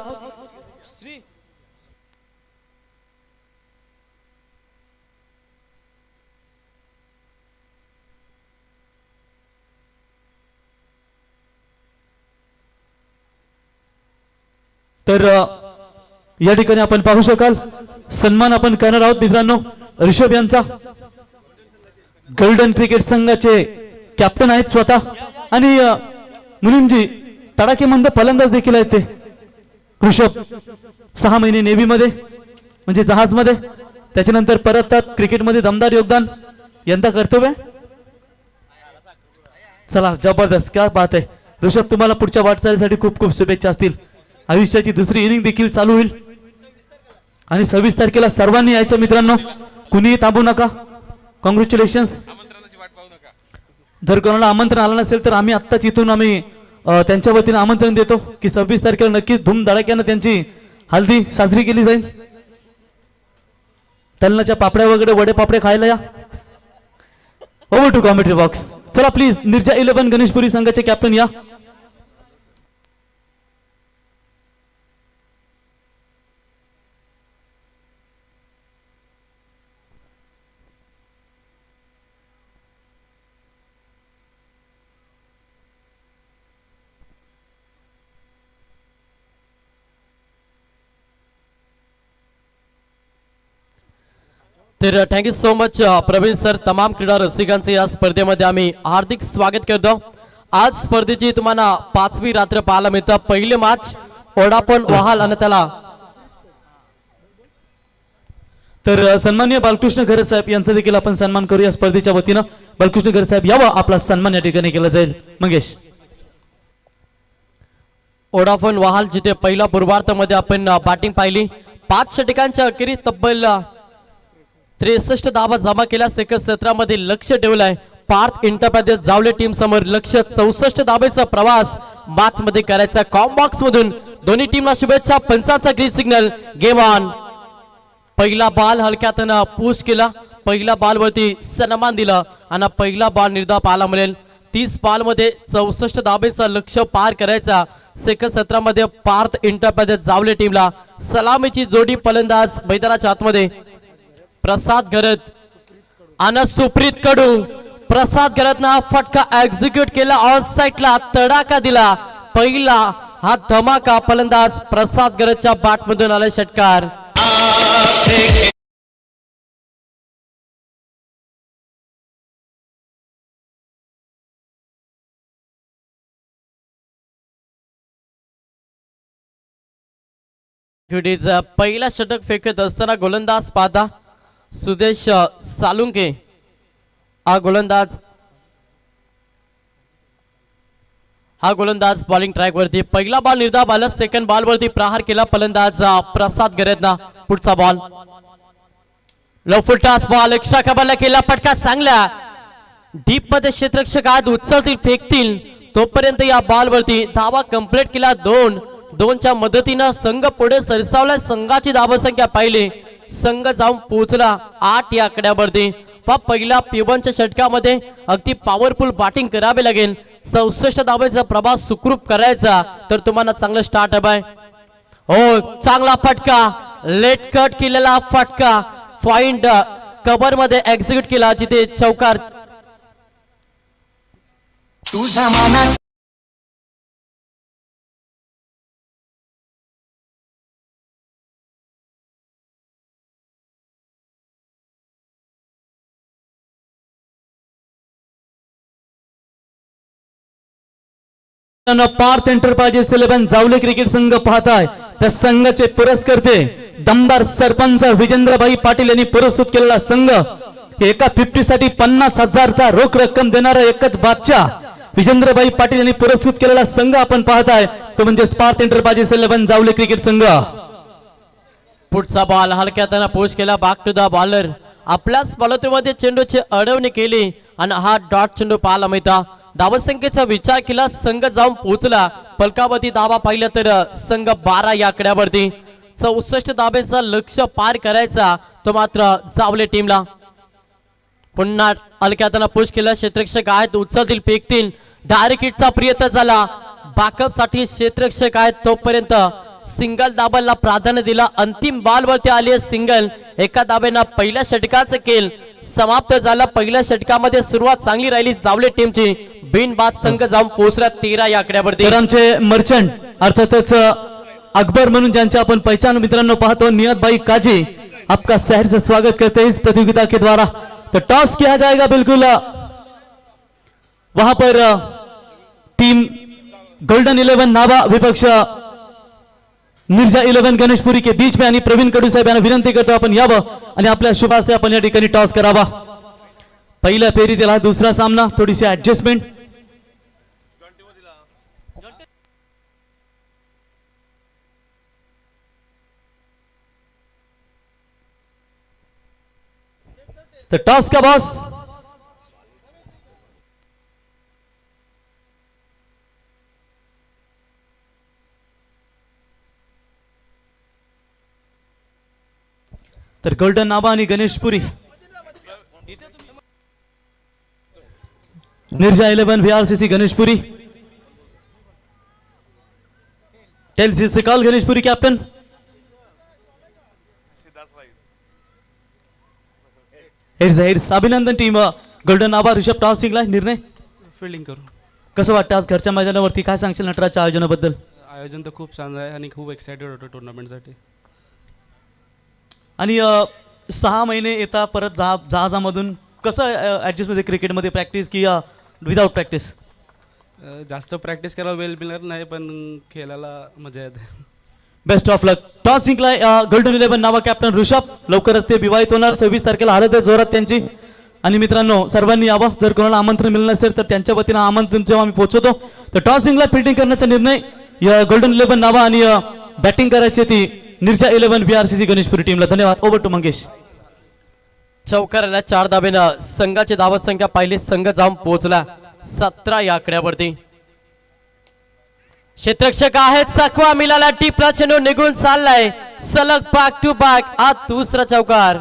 तर या ठिकाणी आपण पाहू शकाल सन्मान आपण करणार आहोत मित्रांनो ऋषभ यांचा. गोल्डन क्रिकेट संघाचे कॅप्टन आहेत स्वतः आणि मुलींजी तडाखेमंद फलंदाज देखील आहेत ते. ऋषभ 6 महिने नेव्ही मध्ये म्हणजे जहाज मध्ये, त्याच्यानंतर परततात क्रिकेटमध्ये दमदार योगदान यंदा कर्तव्य. चला जबरदस्त, क्या बात आहे ऋषभ. तुम्हाला पुढच्या वाटचालीसाठी खूप खूप शुभेच्छा असतील. आयुष्याची दुसरी इनिंग देखील चालू होईल आणि 26 तारखेला सर्वांनी यायचं मित्रांनो, कुणीही थांबू नका. कॉंग्रॅच्युलेशन्स. जर कोणाला आमंत्रण आलं नसेल तर आम्ही आत्ताच इथून आम्ही त्यांच्या वतीने आमंत्रण देतो की 26 तारखेला नक्कीच धूमधडाक्यानं त्यांची हल्दी साजरी केली जाईल. तलनाच्या पापड्या वगैरे वडे पापडे खायला या. Over to commentary box. चला प्लीज निर्जा 11 गणेशपुरी संघाचे कॅप्टन या. तर thank you so much Praveen sir. तमाम क्रीडा रसिकांचे या स्पर्धेमध्ये आम्ही हार्दिक स्वागत करतो. आज स्पर्धेची तुम्हाला 5वी रात्र पाहायला मिळतं. पहिले मॅच ओडापण वहाल आणि त्याला तर सन्माननीय बालकृष्ण घरे साहेब यांचा देखील आपण सन्मान करूया स्पर्धेच्या वतीनं. बालकृष्ण घरे साहेब यावा, आपला सन्मान या ठिकाणी केला जाईल. मंगेश. ओडाफोन वहाल जिथे पहिल्या पूर्वार्धामध्ये आपण बॅटिंग पाहिली. 5 षटकांच्या अखेरी तब्बल 63 धावा जमा केल्या. सेकंड 17 मध्ये लक्ष ठेवलं आहे. पार्थ इंटरप्रदेश जावले टीम समोर लक्ष 64 धावेचा प्रवास मॅच मध्ये करायचा. कॉम्बॉक्स मधून दोन्ही टीमला शुभेच्छा. पंचांचा ग्रीन सिग्नल. Game on. पहिला बॉल हलक्यातनं पुश केला. पहिल्या बॉल वरती सन्मान दिला आणि पहिला बॉल निर्धाव पाहायला मिळेल. 30 बॉल मध्ये 64 धावेचा लक्ष्य पार करायचा. सेकंड 17 मध्ये पार्थ इंटरप्रदेश जावले टीमला सलामीची जोडी. फलंदाज मैदानाच्या आतमध्ये प्रसाद गरत आणि सुप्रीत कडू. प्रसाद गरतनं हा फटका एक्झिक्यूट केला. ऑन साइडला तडाखा दिला. पहिला हा धमाका फलंदाज प्रसाद गरतच्या बॅट मधून आला षटकार. पहिला षटक फेकत असताना गोलंदाज पाहता सुदेश सालुंके. हा गोलंदाज बॉलिंग ट्रॅक वरती. पहिला बॉल निर्धाव आला. सेकंड बॉल वरती प्रहार केला फलंदाज प्रसाद गरजना. पुढचा ball low full toss ball extra कव्हरला केला. फटका चांगला डीप मध्ये क्षेत्ररक्षक आत उचलतील फेकतील तोपर्यंत या बॉल वरती धावा कंप्लीट केला. 2-2च्या मदतीनं संघ पुढे सरसावला. संघाची धावसंख्या पाहिली. संघ जाऊन पोहोचला 8 या आकड्यावरती. पहिल्या P1च्या षटकामध्ये अगदी पॉवरफुल बॅटिंग करावे लागेल. 64 धावेचा प्रवास सुखरूप करायचा तर तुम्हाला चांगलं स्टार्ट आहे. हो चांगला फटका, लेट कट केलेला फटका, पॉइंट कव्हर मध्ये एक्झिक्यूट केला जिथे चौकार. तुझा मानाचा पार्थ एंटरप्राइजेस 11 जावले क्रिकेट संघ पाहताय. त्या संघाचे पुरस्कर्ते दमदार सरपंच विजेंद्रभाई पाटील यांनी पुरस्कृत केलेला संघ. एका 50 साठी 50,000चा रोख रक्कम देणारा एकच बादशाह विजेंद्रभाई पाटील यांनी पुरस्कृत केलेला संघ आपण पाहताय तो म्हणजेच पार्थ एंटरप्राइजेस 11 जावले क्रिकेट संघ. पुढचा बॉल हलक्यात पोच केला, बॅक टू द बॉलर. आपल्याच बॉलरमध्ये चेंडूची अडवणी केली आणि हा डॉट चेंडू पाहायला मिळता. धावसंख्येचा विचार केला, संघ जाऊन पोहोचला. फलकावरती दाबा पाहिला तर संघ 12 या आकड्यावरती. 64 धाब्यांचा लक्ष्य पार करायचा तो मात्र जावले टीमला. पुन्हा हलक्यात पुश केला, क्षेत्ररक्षक आहेत उचलतील फेकतील. डायरेक्ट हिटचा प्रयत्न झाला, बॅकअप साठी क्षेत्ररक्षक आहेत तोपर्यंत सिंगल दाबाला प्राधान्य दिला. अंतिम बॉल वरती आली सिंगल. एका दाब्यानं पहिल्या षटकाचं खेळ समाप्त झाला. पहिल्या षटकामध्ये सुरुवात चांगली राहिली जावले टीमची. बिनबाद संघ जाऊन पोहोचला 13 या आकड्यावरती. तर आमचे मर्चंट अर्थातच अकबर म्हणून ज्यांचे आपण पहचान मित्रांनो पाहतो, नियत भाई काजी आपका शहर से स्वागत करते हैं इस प्रतियोगिता के द्वारा. तो टॉस किया जाएगा बिल्कुल वहां पर टीम गोल्डन 11 नाभा विपक्ष मिर्जा 11 गणेशपुरी के बीच में. आणि प्रवीण कडू साहेब यांना विनंती करतो आपण यावं आणि आपल्या शुभासे आपण या ठिकाणी टॉस करावा. पहिल्या फेरीतील हा दुसरा सामना, थोडीशी ऍडजस्टमेंट. तर टॉस का बॉस तर गोल्डन नाभा आणि Ganeshpuri. Mirza 11 VRCC Ganeshpuri. Tails is call Ganeshpuri captain. अभिनंदन team golden Nabha. Rishabh toss जिंकला, निर्णय फिल्डिंग करू. कसं वाटतं आज घरच्या मैदानावरती, काय सांगशील नटराजच्या आयोजनाबद्दल? आयोजन तर खूप छान आहे आणि खूप एक्सायटेड होतो टुर्नामेंटसाठी. आणि 6 महिने येता परत जहाजामधून कसं ऍडजस्ट मध्ये क्रिकेटमध्ये प्रॅक्टिस की विदाउट प्रॅक्टिस? जास्त प्रॅक्टिस करायला वेळ मिळत नाही पण खेळायला मजा येते. Best of luck. टॉस जिंकलाय गोल्डन 11 नावा कॅप्टन ऋषभ. लवकरच ते विवाहित होणार. 26 तारखेला हळद आहे जोरात त्यांची. आणि मित्रांनो सर्वांनी यावं, जर कोणाला आमंत्रण मिळलं नसेल तर त्यांच्या वतीनं आमंत्रण जेव्हा आम्ही पोहोचवतो. तर टॉस जिंकला, फिल्डिंग करण्याचा निर्णय गोल्डन 11 नावा आणि बॅटिंग करायची ती मिर्जा 11 VRCC गणेशपुरी टीमला. धन्यवाद. Over to Mangesh. चौकाराला 4 धाब्यानं संघाची धावत संख्या पाहिली, संघ जाऊन पोहोचला 17 या आकड्यावरती. क्षेत्ररक्षक आहेत, चकवा मिळाला, टिपला चेंडू निघून चाललाय, सलग बॅक टू बॅक. हा दुसरा चौकार.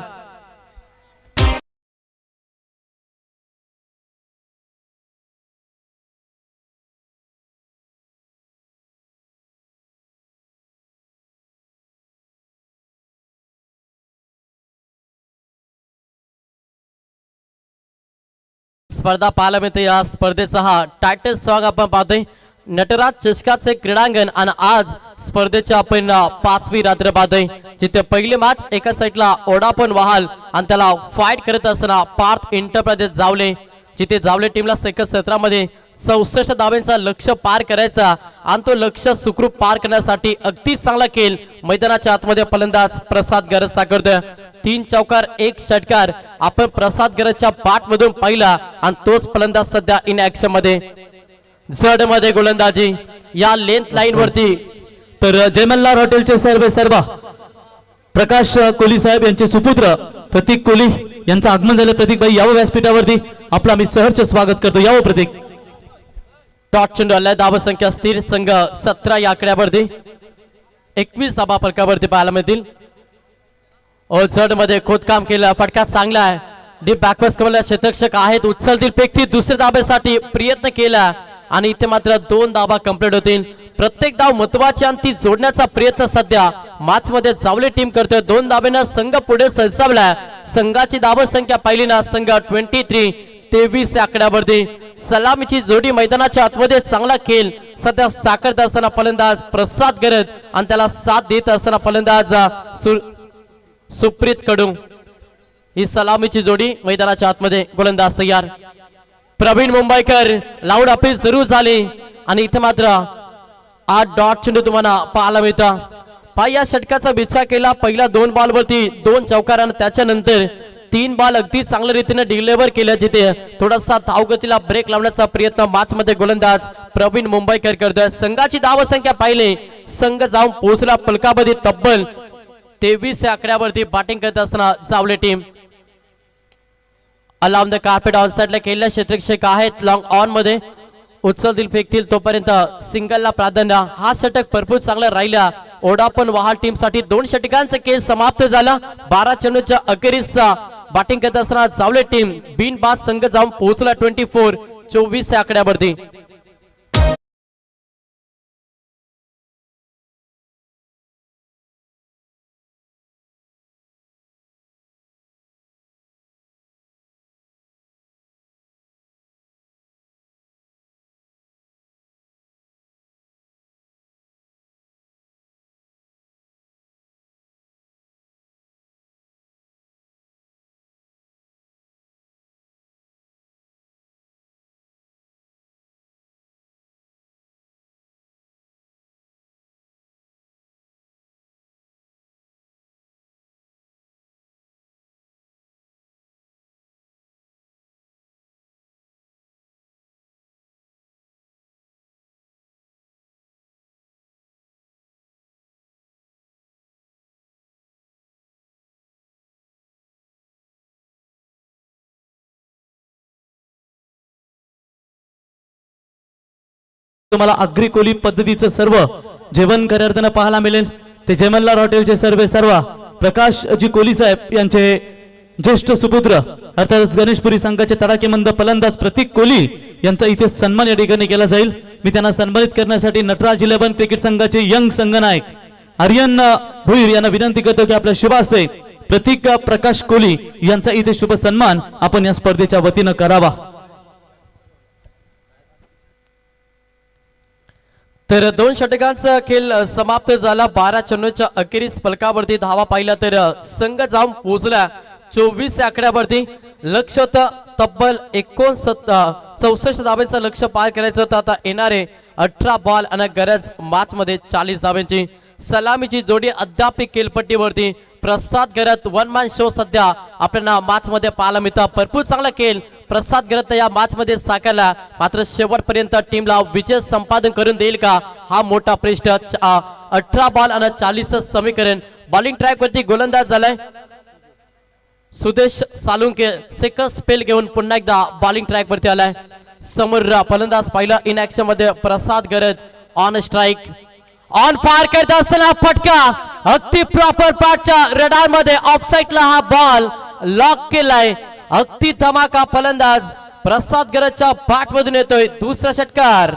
स्पर्धा पाहायला मिळते. या स्पर्धेचा हा टायटल सॉन्ग आपण पाहतोय. नटराज चषकाचे क्रीडांगण आणि आज स्पर्धेच्या आपण 5वी रात्र पाहतोय, जिथे पहिली मॅच एका साईडला ओडापन वहाल आणि त्याला फाईट करत असताना पार्थ एंटरप्राइजेस जावले, जिथे जावले टीमला सेकंड सत्रामध्ये 64 धाब्यांचा लक्ष्य पार करायचा आणि तो लक्ष्य सुखरूप पार करण्यासाठी अगदी चांगला खेळ मैदानाच्या आतमध्ये फलंदाज प्रसाद गरज साकारतोय. 3 चौकार 1 षटकार आपण प्रसाद गरजच्या पाठ मधून पाहिला आणि तोच फलंदाज सध्या इन ऍक्शन मध्ये जड मध्ये गोलंदाजी या लेंथ लाईन वरती. तर जयमल्लार हॉटेलचे सर्व प्रकाश कोली साहेब यांचे सुपुत्र प्रतीक कोली यांचं आगमन झालं. प्रतीक भाई यावं व्यासपीठावरती, आपला मी सहर्ष स्वागत करतो. यावं प्रतीक. टॉट चेंडू आलाय, धाव संख्या स्थिर, संघ 17 या आकड्यावरती. 21 धाबा फलकावरती पाहायला मिळतील. जड मध्ये खोदकाम केलं, फटका चांगला आहे, डीप बॅकवर्स कमवल्या, क्षेत्ररक्षक आहेत उचलतील फेकतील, दुसऱ्या धाब्यासाठी प्रयत्न केला आणि इथे मात्र 2 धाबा कंप्लीट होतील. प्रत्येक डाव महत्वाची आणि ती जोडण्याचा प्रयत्न सध्या मॅच मध्ये जावले टीम करतोय. 2 धाब्यानं संघ पुढे सरसावला. संघाची धाव संख्या पाहिली ना संघ 23 या आकड्यावरती. सलामीची जोडी मैदानाच्या आतमध्ये चांगला खेळ सध्या साकारत असताना फलंदाज प्रसाद गरज आणि त्याला साथ देत असताना फलंदाज सुप्रीत कडू. ही सलामीची जोडी मैदानाच्या आतमध्ये. गोलंदाज तयार. प्रवीण मुंबईकर लाऊड अपील सुरू झाली आणि इथे मात्र 8 डॉट चेंडू तुम्हाला पाहायला मिळता. या षटकाचा विचार केला. पहिल्या 2 बॉलवरती 2 चौकार आणि त्याच्यानंतर 3 बॉल अगदी चांगल्या रीतीने डिलिव्हर केल्या, जिथे थोडासा धावगतीला ब्रेक लावण्याचा प्रयत्न मॅच मध्ये गोलंदाज प्रवीण मुंबईकर करतोय. संघाची धाव संख्या पाहिली संघ जाऊन पोहोचला फलकामध्ये तब्बल 23 या आकड्यावरती. बॅटिंग करत असताना जावले team. Alone the carpet on साइडला खेळल्या क्षेत्ररक्षक आहेत. लॉंग ऑन मध्ये उचलतील फेकतील तोपर्यंत सिंगलला प्राधान्य. हा षटक भरपूर चांगला राहिला. ओडापण वहाल टीम साठी 2 षटकांचा खेळ समाप्त झाला. 12 चेंडूच्या अखेरीसचा बॅटिंग करत असताना जावले टीम बिनबाद संघ जाऊन पोहोचला 24 या आकड्यावरती. तुम्हाला आगरी कोली पद्धतीचं सर्व जेवण करताना पाहायला मिळेल. ते जयमल्लाल हॉटेलचे सर्व प्रकाशजी कोली साहेब यांचे ज्येष्ठ सुपुत्र अर्थातच गणेशपुरी संघाचे तडाखेबंद फलंदाज प्रतीक कोली यांचा इथे सन्मान या ठिकाणी केला जाईल. मी त्यांना सन्मानित करण्यासाठी नटराज 11 क्रिकेट संघाचे यंग संघनायक आर्यन भुईर यांना विनंती करतो की आपल्या शुभ हस्ते प्रतीक प्रकाश कोली यांचा इथे शुभ सन्मान आपण या स्पर्धेच्या वतीनं करावा. तर 2 षटकांचा खेळ समाप्त झाला. 12 चेंडूच्या अखेरीस फलकावरती धावा पाहिला तर संघ जाऊन पोहोचला 24 या आकड्यावरती. लक्ष होतं तब्बल 64 धाब्यांचं लक्ष पार करायचं होतं. आता येणारे 18 बॉल आणि गरज मॅच मध्ये 40 धाब्यांची. सलामीची जोडी अद्याप खेळपट्टीवरती. प्रसाद गरज 1 मॅन शो सध्या आपल्याला मॅच मध्ये पाहायला मिळतं. भरपूर चांगला खेळ प्रसाद गरज या मॅच मध्ये साकारला. मात्र शेवटपर्यंत टीमला विजय संपादन करून देईल का हा मोठा प्रश्न. 18 बॉल आणि 40 समीकरण. बॉलिंग ट्रॅक वरती गोलंदाज झालाय सुदेश सालुंके. सेकंड स्पेल घेऊन पुन्हा एकदा बॉलिंग ट्रॅक वरती आलाय. समोर फलंदाज पाहिला इन ऍक्शन मध्ये प्रसाद गरज ऑन स्ट्राइक. ऑन फायर करत असताना फटका अगदी प्रॉपर पाठच्या रडार मध्ये ऑफसाईडला हा बॉल लॉक केलाय. अगदी धमाका फलंदाज प्रसाद गरजच्या बॅट मधून येतोय. दुसरा षटकार.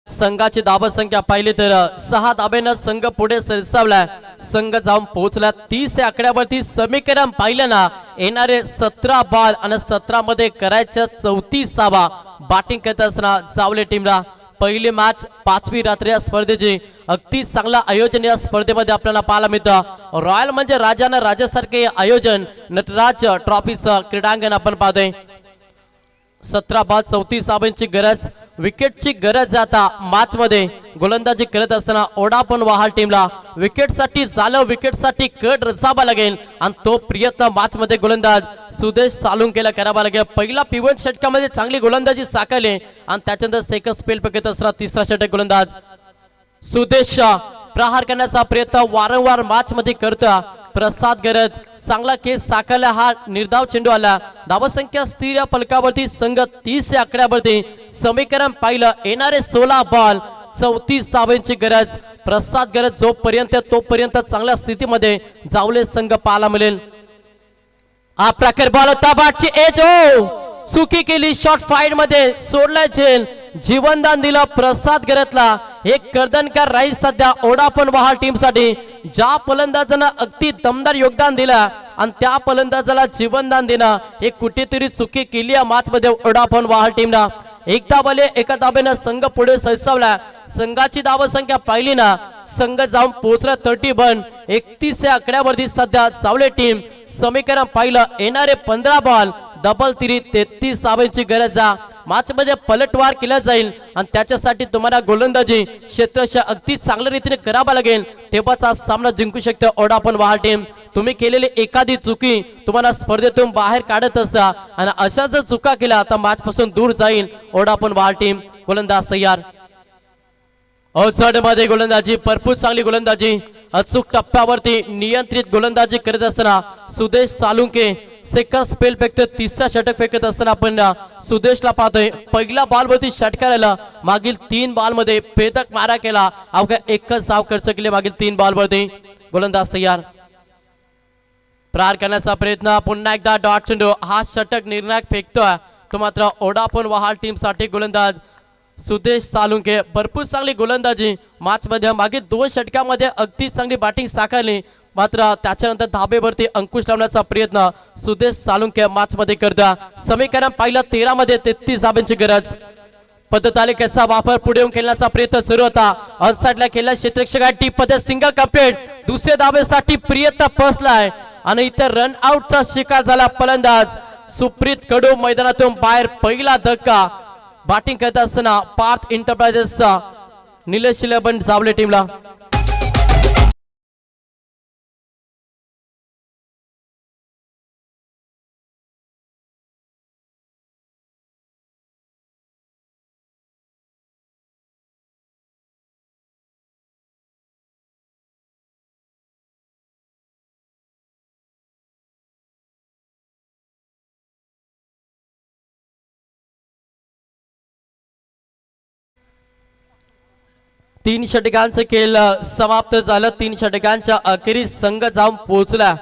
संघाची धावा संख्या पाहिली तर 6 धाब्यानं संघ पुढे सरसावला. संघ जाऊन पोहोचला 30 या आकड्यावरती. समीकरण पाहिलं ना येणारे 17 बॉल आणि 17 मध्ये करायच्या 34 धावा. बॅटिंग करत असताना जावले टीमला पहिली मॅच 5वी रात्र या स्पर्धेची. अगदी चांगला आयोजन या स्पर्धेमध्ये आपल्याला पाहायला मिळतं. रॉयल म्हणजे राजानं राजासारखे आयोजन नटराज ट्रॉफीचं क्रीडांगण आपण पाहतोय. 17 बॉल 34 धावांची गरज. विकेटची गरज आता मॅच मध्ये गोलंदाजी करत असताना ओडापण वहाल टीमला विकेटसाठी झालं. विकेटसाठी कट रचावा लागेल आणि तो प्रयत्न मॅच मध्ये गोलंदाज सुदेश सालुंकेला करावा लागेल. पहिला पिवळ्या षटकामध्ये चांगली गोलंदाजी साकारली आणि त्याच्यानंतर सेकंड स्पेल पकत असताना तिसरा षटक गोलंदाज सुदेश प्रहार करण्याचा प्रयत्न वारंवार मॅच मध्ये करतो. प्रसाद गरज चांगला खेळ साकारला. हा निर्धाव चेंडू आला. धावसंख्या स्थिर या फलकावरती. संघ 30 या आकड्यावरती. समीकरण पाहिलं येणारे 16 बॉल 34 धावांची गरज. प्रसाद गरज तोपर्यंत चांगल्या स्थितीमध्ये जावले संघ पाहायला मिळेल. हा प्रकार बॉल होता बाटची एज चुकी केली शॉर्ट फाईट मध्ये सोडला झेल जीवनदान दिलं प्रसाद गरजला. एक कर्दनकार राईस सध्या ओडापण वहाल टीम साठी ज्या फलंदाजानं अगदी दमदार योगदान दिलं आणि त्या फलंदाजाला जीवनदान देणं हे कुठेतरी चुकी केली या मॅच मध्ये ओडापण वहाल टीमला. एकदा बले एका धाब्यानं संघ पुढे सरसावला. संघाची धावसंख्या पाहिली ना संघ जाऊन पोहोचला 31 31 या आकड्यावरती सध्या सावले टीम. समीकरण पाहिलं येणारे 15 बॉल डबल 33 धावांची गरज आहे. मॅच मध्ये पलटवार केला जाईल आणि त्याच्यासाठी तुम्हाला गोलंदाजी क्षेत्रशः अगदी चांगल्या रीतीने करावा लागेल तेव्हाच हा सामना जिंकू शकतो ओडापण वहाल टीम. तुम्ही केलेली एखादी चुकी तुम्हाला स्पर्धेतून बाहेर काढत असता आणि अशा जर चुका केल्या तर मॅच पासून दूर जाईल ओडापण वहाल टीम. गोलंदाज तयार मध्ये गोलंदाजी भरपूर चांगली गोलंदाजी अचूक टप्प्यावरती नियंत्रित गोलंदाजी करत असताना सुदेश सालुंके सेकंड स्पेल फेकतो. तिसरा षटक फेकत असताना आपण सुदेशला पाहतोय. पहिल्या बॉल वरती षटकाराला मागील 3 बॉल मध्ये भेदक मारा केला. अवघ्या एकच धाव खर्च केले मागील 3 बॉल वरती. गोलंदाज तयार प्रहार करण्याचा प्रयत्न पुन्हा एकदा डॉट चेंडू हा षटक निर्णायक फेकतोय तो मात्र ओडापण वहाल टीम साठी गोलंदाज सुदेश सालुंके भरपूर चांगली गोलंदाजी मॅच मध्ये मागील 2 षटकामध्ये अगदी चांगली बॅटिंग साकारली मात्र त्याच्यानंतर धाबेवरती अंकुश लावण्याचा प्रयत्न सुदेश सालुंके मॅच मध्ये करता. समीकरण पाहिलं 13 मध्ये 33 धाब्यांची गरज. पद्धतालिकेचा वापर पुढे येऊन खेळण्याचा प्रयत्न सुरू होता. ऑनसाइडला खेळला क्षेत्ररक्षक टीप मध्ये सिंगल कंप्लीट. दुसऱ्या धाबेसाठी प्रियता फसलाय आणि इतर रन आउटचा शिकार झाला फलंदाज सुप्रीत कडू मैदानातून बाहेर. पहिला धक्का बॅटिंग करत असताना पार्थ एंटरप्राइजेसचा निलेश शिलेबन जावले टीमला. तीन षटकांचं खेळ समाप्त झालं. 3 षटकांच्या अखेरीस संघ जाऊन पोहोचला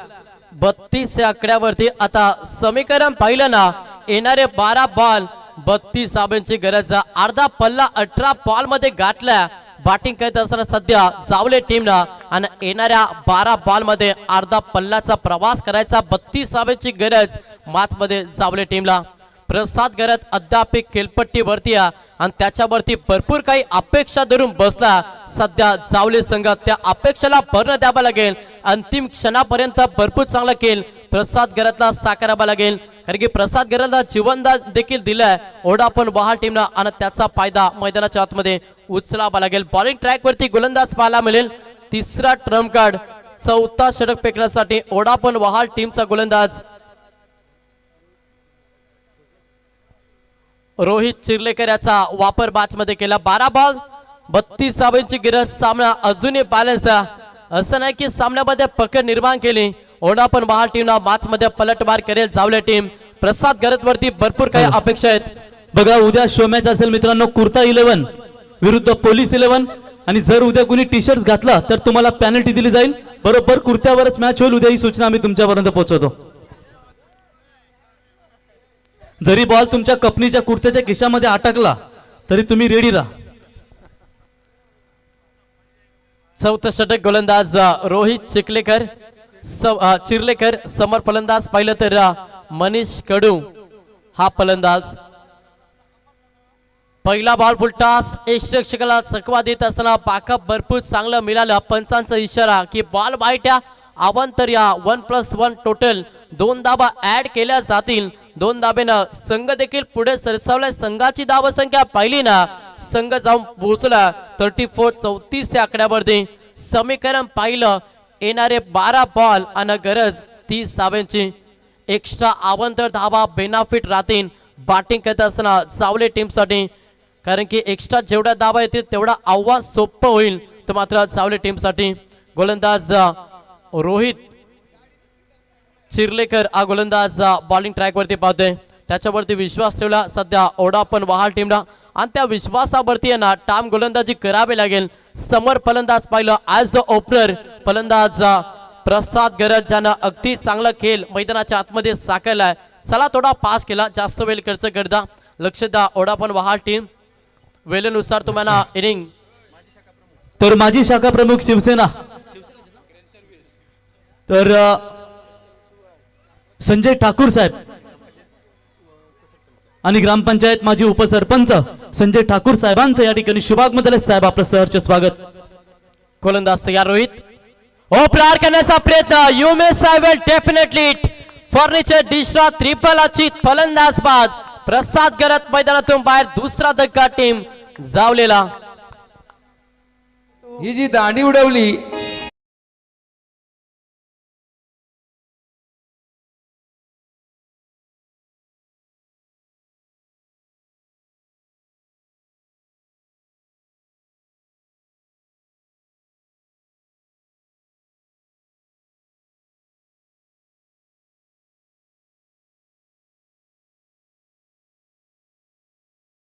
32 या आकड्यावरती. आता समीकरण पाहिलं ना येणारे 12 बॉल 32 धावांची गरज. अर्धा पल्ला 18 बॉल मध्ये गाठला बॅटिंग करत असताना सध्या जावले टीमला आणि येणाऱ्या 12 बॉल मध्ये अर्धा पल्ल्याचा प्रवास करायचा 32 धावांची गरज मॅच मध्ये जावले टीमला. प्रसाद गरज अद्याप खेळपट्टीवरती आणि त्याच्यावरती भरपूर काही अपेक्षा धरून बसला सध्या जावले संघ. त्या अपेक्षेला भरणं द्यावं लागेल. अंतिम क्षणापर्यंत भरपूर चांगला खेळ प्रसाद गरजला साकारावा लागेल कारण की प्रसाद गरजला जीवनदान देखील दिलाय ओडापण वहाल टीमला आणि त्याचा फायदा मैदानाच्या आतमध्ये उचलावा लागेल. बॉलिंग ट्रॅक वरती गोलंदाज पाहायला मिळेल. तिसरा ट्रम्प कार्ड चौथा षटक फेकण्यासाठी ओडापण वहाल टीमचा गोलंदाज रोहित चिर्लेकर याचा वापर मॅच मध्ये केला. 12 बॉल 32 धावांची गरज. सामना अजूनही बॅलन्स असं नाही की सामन्यामध्ये पकड निर्माण केली. ओडापण वहाल टीमला मॅच मध्ये पलटवार करेल जावले टीम. प्रसाद गरज वरती भरपूर काही अपेक्षा आहेत. बघा उद्या शो मॅच असेल मित्रांनो. कुर्ता 11 विरुद्ध पोलीस 11 आणि जर उद्या कुणी टी शर्ट घातला तर तुम्हाला पेनल्टी दिली जाईल. बरोबर कुर्त्यावरच मॅच होईल उद्या. ही सूचना आम्ही तुमच्यापर्यंत पोहोचवतो. जरी बॉल तुमच्या कपनीच्या कुर्त्याच्या खिशामध्ये अटकला तरी तुम्ही रेडी राहा. चौथा षटक गोलंदाज रोहित चिर्लेकर समोर फलंदाज पाहिलं तर मनीष कडू हा फलंदाज. पहिला बॉल फुलटास यष्टरक्षकाला चकवा देत असताना पाकअप भरपूर चांगलं मिळालं. पंचांचा इशारा की बॉल वाईट्या अवांतर या 1+1 टोटल 2 धाबा ऍड केल्या जातील. 2 धाब्यानं संघ देखील पुढे सरसावलाय. संघाची धावसंख्या पाहिली ना संघ जाऊन पोहोचला 34 या आकड्यावरती. समीकरण पाहिलं येणारे 12 बॉल आणि गरज 30 धाब्यांची. एक्स्ट्रा अवांतर धावा बेनाफिट राहतील बॅटिंग करत असताना सावले टीमसाठी कारण की एक्स्ट्रा जेवढ्या धावा येतील तेवढा आव्हान सोपं होईल. तर मात्र सावले टीमसाठी गोलंदाज रोहित चिर्लेकर हा गोलंदाज बॉलिंग ट्रॅक वरती पाहतोय. त्याच्यावरती विश्वास ठेवला सध्या ओढा पण वहाल टीमला आणि त्या विश्वासावरती यांना टाम गोलंदाजी करावी लागेल. समोर फलंदाज पाहिलं ॲज अ ओपनर फलंदाज प्रसाद गरज ज्यानं अगदी चांगला खेळ मैदानाच्या आतमध्ये साकारलाय. चला थोडा पास केला, जास्त वेळ खर्च करता. लक्ष द्या ओढा पण वहाल टीम वेळेनुसार तुम्हाला इनिंग. तर माजी शाखा प्रमुख शिवसेना तर संजय ठाकूर साहेब आणि ग्रामपंचायत माजी उपसरपंच संजय ठाकूर साहेबांचं या ठिकाणी शुभागमन साहेब आपलं सहर्ष स्वागत. गोलंदाज तयार रोहित. ओ प्रहार करण्याचा प्रयत्न you may I will definitely furniture डिशला ट्रिपल अचित फलंदाज बाद प्रसाद गरज मैदानातून बाहेर. दुसरा धक्का टीम जावलेला. ही जी दांडी उडवली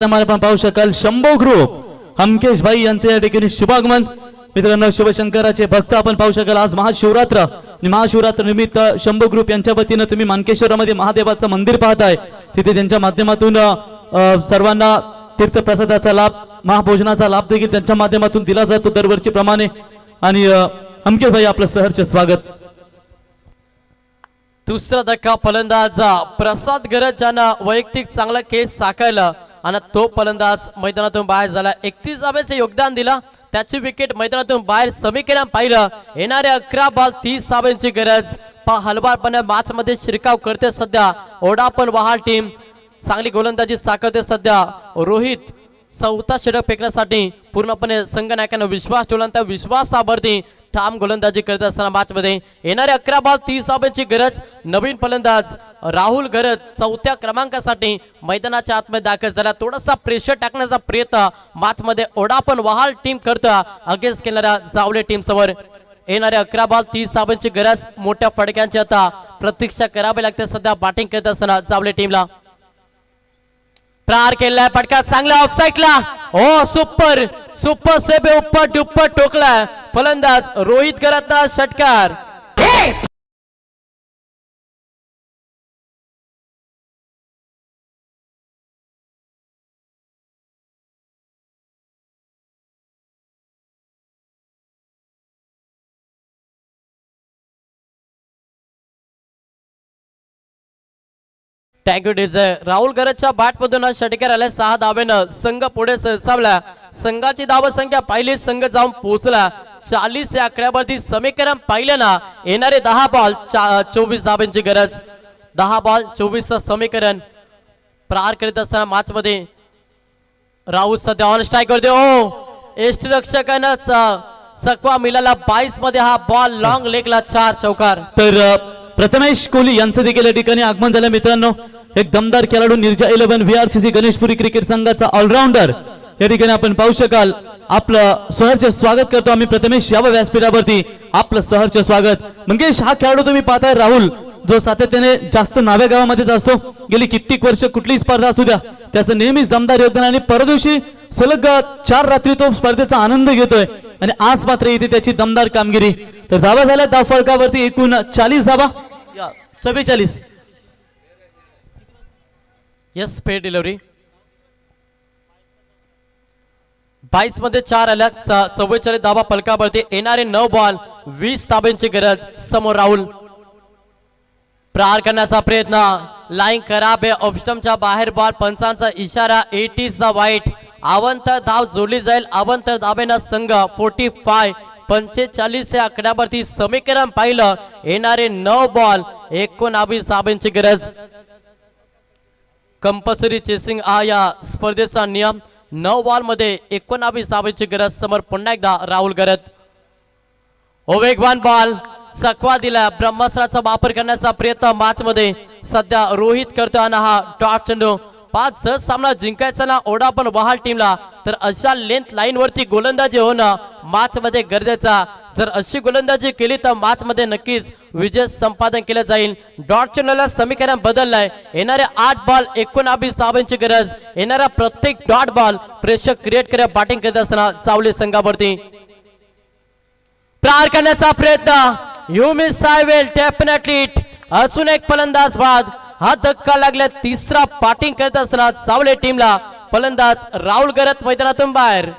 आपण पाहू शकाल शंभो ग्रुप हमकेश भाई यांचे या ठिकाणी शुभागमन. मित्रांनो शिवशंकराचे भक्त आपण पाहू शकाल आज महाशिवरात्र आणि महाशिवरात्र निमित्त शंभो ग्रुप यांच्या वतीनं तुम्ही मानकेश्वरामध्ये महादेवाचं मंदिर पाहताय. तिथे त्यांच्या माध्यमातून सर्वांना तीर्थप्रसादाचा लाभ महाभोजनाचा लाभ देखील त्यांच्या माध्यमातून दिला जातो दरवर्षीप्रमाणे. आणि हमकेश भाई आपलं सहर्ष स्वागत. दुसरा धक्का फलंदाज प्रसाद गरज ज्यानं वैयक्तिक चांगला खेळ साकारला आणि तो फलंदाज मैदानातून बाहेर झाला. 31 धाब्याचे योगदान दिला. त्याची विकेट मैदानातून बाहेर समीकरण पाहिलं. येणारे 11 बॉल 30 धाब्यांची गरज. हलवारपणे मॅच मध्ये शिरकाव करते सध्या ओढा पण वहाल टीम. चांगली गोलंदाजी साकारते सध्या रोहित. चौथा षटक फेकण्यासाठी पूर्णपणे संघनायकांना विश्वास ठेवला. त्या विश्वासावरती ठाम गोलंदाजी करत असताना मॅच मध्ये येणारे 11 बॉल 30 धाब्यांची गरज. नवीन फलंदाज राहुल गरज चौथ्या क्रमांकासाठी मैदानाच्या आतमध्ये दाखल झाला. थोडासा प्रेशर टाकण्याचा प्रयत्न मॅच मध्ये ओढा पण वहाल टीम करतो अगेन्स्ट केणाऱ्या जावले टीम समोर. येणारे 11 बॉल 30 धाब्यांची गरज. मोठ्या फटक्यांची आता प्रतीक्षा करावी लागते सध्या बॅटिंग करत असताना जावले टीमला. प्रहार केलाय फटका चांगला ऑफसाईडला. ओ सुपर सुपर सेब उप्पर दुप्पर टोकलाय फलंदाज रोहित गरजचा षटकार. राहुल गरजच्या बॅट मधून षटकार आलाय. 6 धाब्यानं संघ पुढे सरसावला. संघाची धाव संख्या पाहिली संघ जाऊन पोहोचला 40 या आकड्यावरती समीकरण पाहिलं ना. येणारे 10 बॉल 24 धाब्यांची गरज. 10 बॉल 24 समीकरण. प्रहार करीत असताना मॅच मध्ये राहुल सध्या ऑन स्ट्राईक करते. ओ यष्टीरक्षकानं चकवा मिळाला 22 मध्ये. हा बॉल लॉंग लेगला 4 चौकार. तर प्रथमेश कोहली यांचं देखील या ठिकाणी आगमन झालं. मित्रांनो एक दमदार खेळाडू निर्जा 11 VRCC गणेशपुरी क्रिकेट संघाचा ऑलराऊंडर या ठिकाणी आपण पाहू शकाल. आपलं सहर्ष स्वागत करतो आम्ही प्रथमेश या व्यासपीठावरती. आपलं सहर्ष स्वागत. मंगेश हा खेळाडू तुम्ही पाहताय राहुल जो सातत्याने जास्त नावे गावामध्येच असतो. गेली कित्येक वर्ष कुठलीही स्पर्धा असू द्या त्याचं नेहमीच दमदार योगदान. आणि परदिवशी सलग 4 रात्री तो स्पर्धेचा आनंद घेतोय आणि आज मात्र इथे त्याची दमदार कामगिरी. तर धावा झाल्या धाव फलकावरती एकूण 40 धावा 44. यस फेर डिलिव्हरी. 22 मध्ये 4 आल्या. 44 धावा फलकावरती. येणारे 9 बॉल 20 धाब्यांची गरज. समोर राहुल. प्रहार करण्याचा प्रयत्न. लाईन खराब आहे. ऑप्शनच्या बाहेर बॉल. पंचांचा इशारा. 80 वाईट. अवंतर धाव जोडली जाईल. अवंतर धाब्यानं संघ 45 या आकड्यावरती समीकरण पाहिलं. येणारे 9 बॉल 19 धाब्यांची गरज. कंपल्सरी चेसिंग हा या स्पर्धेचा नियम. 9 बॉल मध्ये 19 धाब्यांची गरज. समोर पुन्हा एकदा राहुल गरज. वेगवान बॉल चकवा दिला. ब्रह्मास्त्राचा वापर करण्याचा प्रयत्न मॅच मध्ये सध्या रोहित करतो आणि हा डॉट चेंडू. 5 सामना जिंकायचा ना ओढा पण वहाल टीमला. तर अशा लेंथ लाईन वरती गोलंदाजी होणं मॅच मध्ये गरजेचा. जर अशी गोलंदाजी केली तर मॅच मध्ये नक्कीच विजय संपादन केलं जाईल. डॉट चेंडूला समीकरण बदललंय. येणारे 8 बॉल 19 धावांची गरज. येणारा प्रत्येक डॉट बॉल प्रेशर क्रिएट करत बॅटिंग करत असताना चावले संघावरती प्रहार करण्याचा प्रयत्न. You miss I will definitely it. अजून एक फलंदाज बाद. हा धक्का लागला. तिसरा बॅटिंग करत असताना चावले टीमला फलंदाज राहुल गरत मैदानातून बाहेर.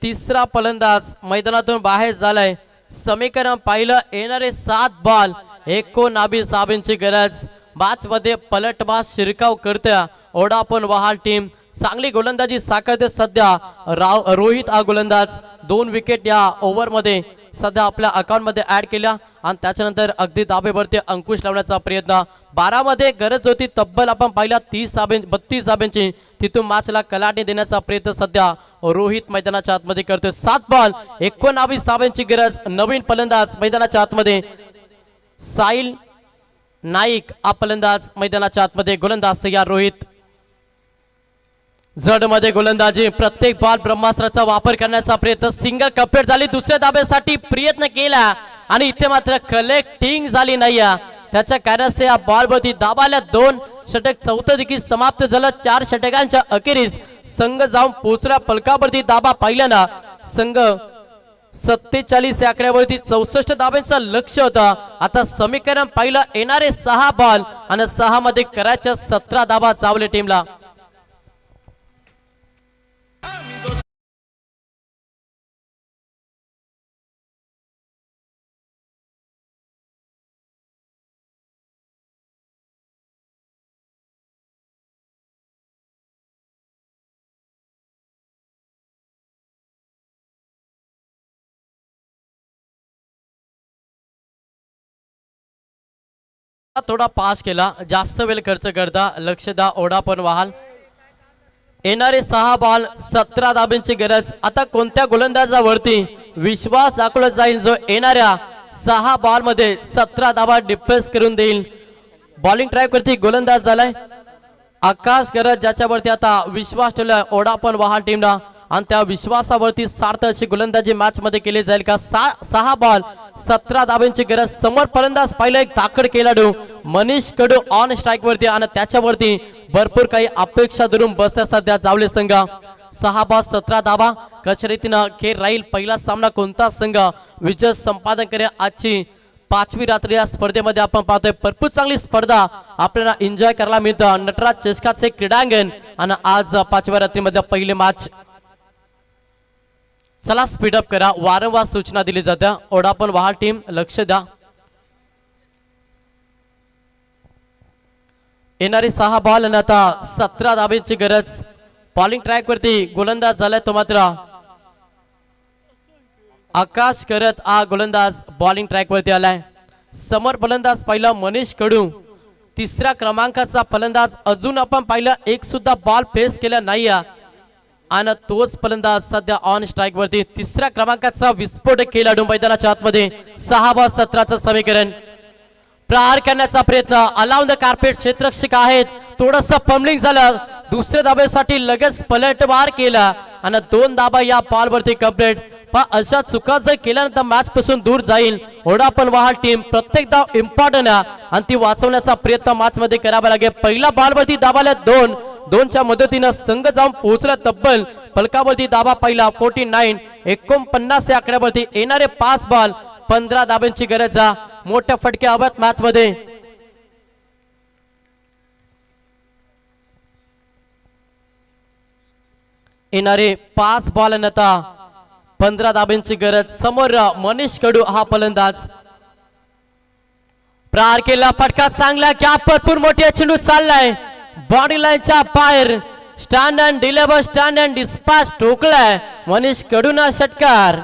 तिसरा फलंदाज मैदानातून बाहेर झालाय. समीकरण पाहिलं. येणारे 7 बॉल 19 धावांची गरज. मॅच मध्ये पलटवार शिरकाव करत्या ओडापण वहाल टीम. चांगली गोलंदाजी साकारते सध्या रोहित हा गोलंदाज. 2 विकेट या ओव्हर मध्ये सध्या आपल्या अकाउंट मध्ये ऍड केल्या आणि त्याच्यानंतर अगदी दाबेवरती अंकुश लावण्याचा प्रयत्न. 12 मध्ये गरज होती तब्बल आपण पाहिला 32 धाब्यांची. तिथून मॅचला कलाटणी देण्याचा प्रयत्न सध्या रोहित मैदानाच्या आतमध्ये करतोय. 7 बॉल 19 धावांची गरज. नवीन फलंदाज मैदानाच्या आतमध्ये साहिल नाईक हा फलंदाज मैदानाच्या आतमध्ये. गोलंदाज तयार रोहित. जड मध्ये गोलंदाजी. प्रत्येक बॉल ब्रह्मास्त्राचा वापर करण्याचा प्रयत्न. सिंगल कंप्लीट झाली. दुसऱ्या धाब्यासाठी प्रयत्न केला आणि इथे मात्र कलेक्टिंग झाली नाही. त्याच्या कारणास्तव या बॉलवरती दाबाला 2 षटक. चौथं देखील समाप्त झालं. 4 षटकांच्या अखेरीस संघ जाऊन पोहोचला. फलकावरती दाबा पाहिल्यानं संघ 47 या आकड्यावरती 64 धाब्यांचं लक्ष होतं. आता समीकरण पाहिलं. येणारे 6 बॉल आणि 6 मध्ये करायच्या 17 धाबा चावले टीमला. थोडा पास केला. जास्त वेळ खर्च करता. लक्ष द्या ओढापण वहाल. येणारे 6 बॉल 17 धाब्यांची गरज. आता कोणत्या गोलंदाजावरती विश्वास दाखवला जाईल जो येणाऱ्या 6 बॉल मध्ये 17 धाबा डिफेन्स करून देईल. बॉलिंग ट्रॅक वरती गोलंदाज झालाय आकाश गरज, ज्याच्यावरती आता विश्वास ठेवला ओढापण वहाल टीमला आणि त्या विश्वासावरती सार्थ अशी गोलंदाजी मॅच मध्ये केली जाईल का. 6 बॉल 17 धाब्यांची गरज. समोर फलंदाज पाहिलं एक ताकद खेळाडू मनीष कडू ऑन स्ट्राईक वरती आणि त्याच्यावरती भरपूर काही अपेक्षा धरून बसत्या सध्या जावले संघ. 6 बॉल 17 धाबा कशा रीतीनं खेळ राहील. पहिला सामना कोणता संघ विजय संपादन करेल. आजची 5वी रात्री या स्पर्धेमध्ये आपण पाहतोय भरपूर चांगली स्पर्धा आपल्याला एन्जॉय करायला मिळतं. नटराज चषकाचे क्रीडांगण आणि आज 5व्या रात्रीमध्ये पहिली मॅच. चला स्पीडअप करा. वारंवार सूचना दिली जात्या. ओढापण वहाल टीम लक्ष द्या. येणारी 6 बॉल आणि आता 17 धाब्यांची गरज. बॉलिंग ट्रॅक वरती गोलंदाज झालाय तो मात्र आकाश करत हा गोलंदाज बॉलिंग ट्रॅक वरती आलाय. समोर फलंदाज पाहिलं मनीष कडू 3ऱ्या क्रमांकाचा फलंदाज. अजून आपण पाहिलं एक सुद्धा बॉल फेस केला नाही आणि तोच फलंदाज सध्या ऑन स्ट्राईक वरती. 3ऱ्या क्रमांकाचा विस्फोटक खेळाडू मैदानाच्या आतमध्ये. 6 बॉल 17चं समीकरण. प्रहार करण्याचा प्रयत्न. अलाउंड द कार्पेट क्षेत्ररक्षक आहेत. थोडस पम्बलिंग झालं. दुसऱ्या धाब्यासाठी लगेच पलटवार केला आणि 2 धाबा या बॉल वरती कंप्लीट. पण अशा चुका जर केल्यानंतर मॅच पासून दूर जाईल ओढापण वहाल टीम. प्रत्येक धाव इम्पॉर्टंट आहे आणि ती वाचवण्याचा प्रयत्न मॅच मध्ये करावा लागेल. पहिला बॉल वरती दाबाला 2च्या मदतीनं संघ जाऊन पोहोचला तब्बल. फलकावरती दाबा पहिला 49 या आकड्यावरती. येणारे 5 बॉल 15 धाब्यांची गरज. मोठ्या फटके हव्यात मॅच मध्ये. येणारे 5 बॉल आणि आता 15 धाब्यांची गरज. समोर मनीष कडू हा फलंदाज. प्रहार केला. फटका चांगला. गॅप भरपूर मोठी चेंडू चाललाय बॉडी लाईनच्या बाहेर. Stand and deliver stand and dispatch ठोकलाय मनीष कडूना षटकार.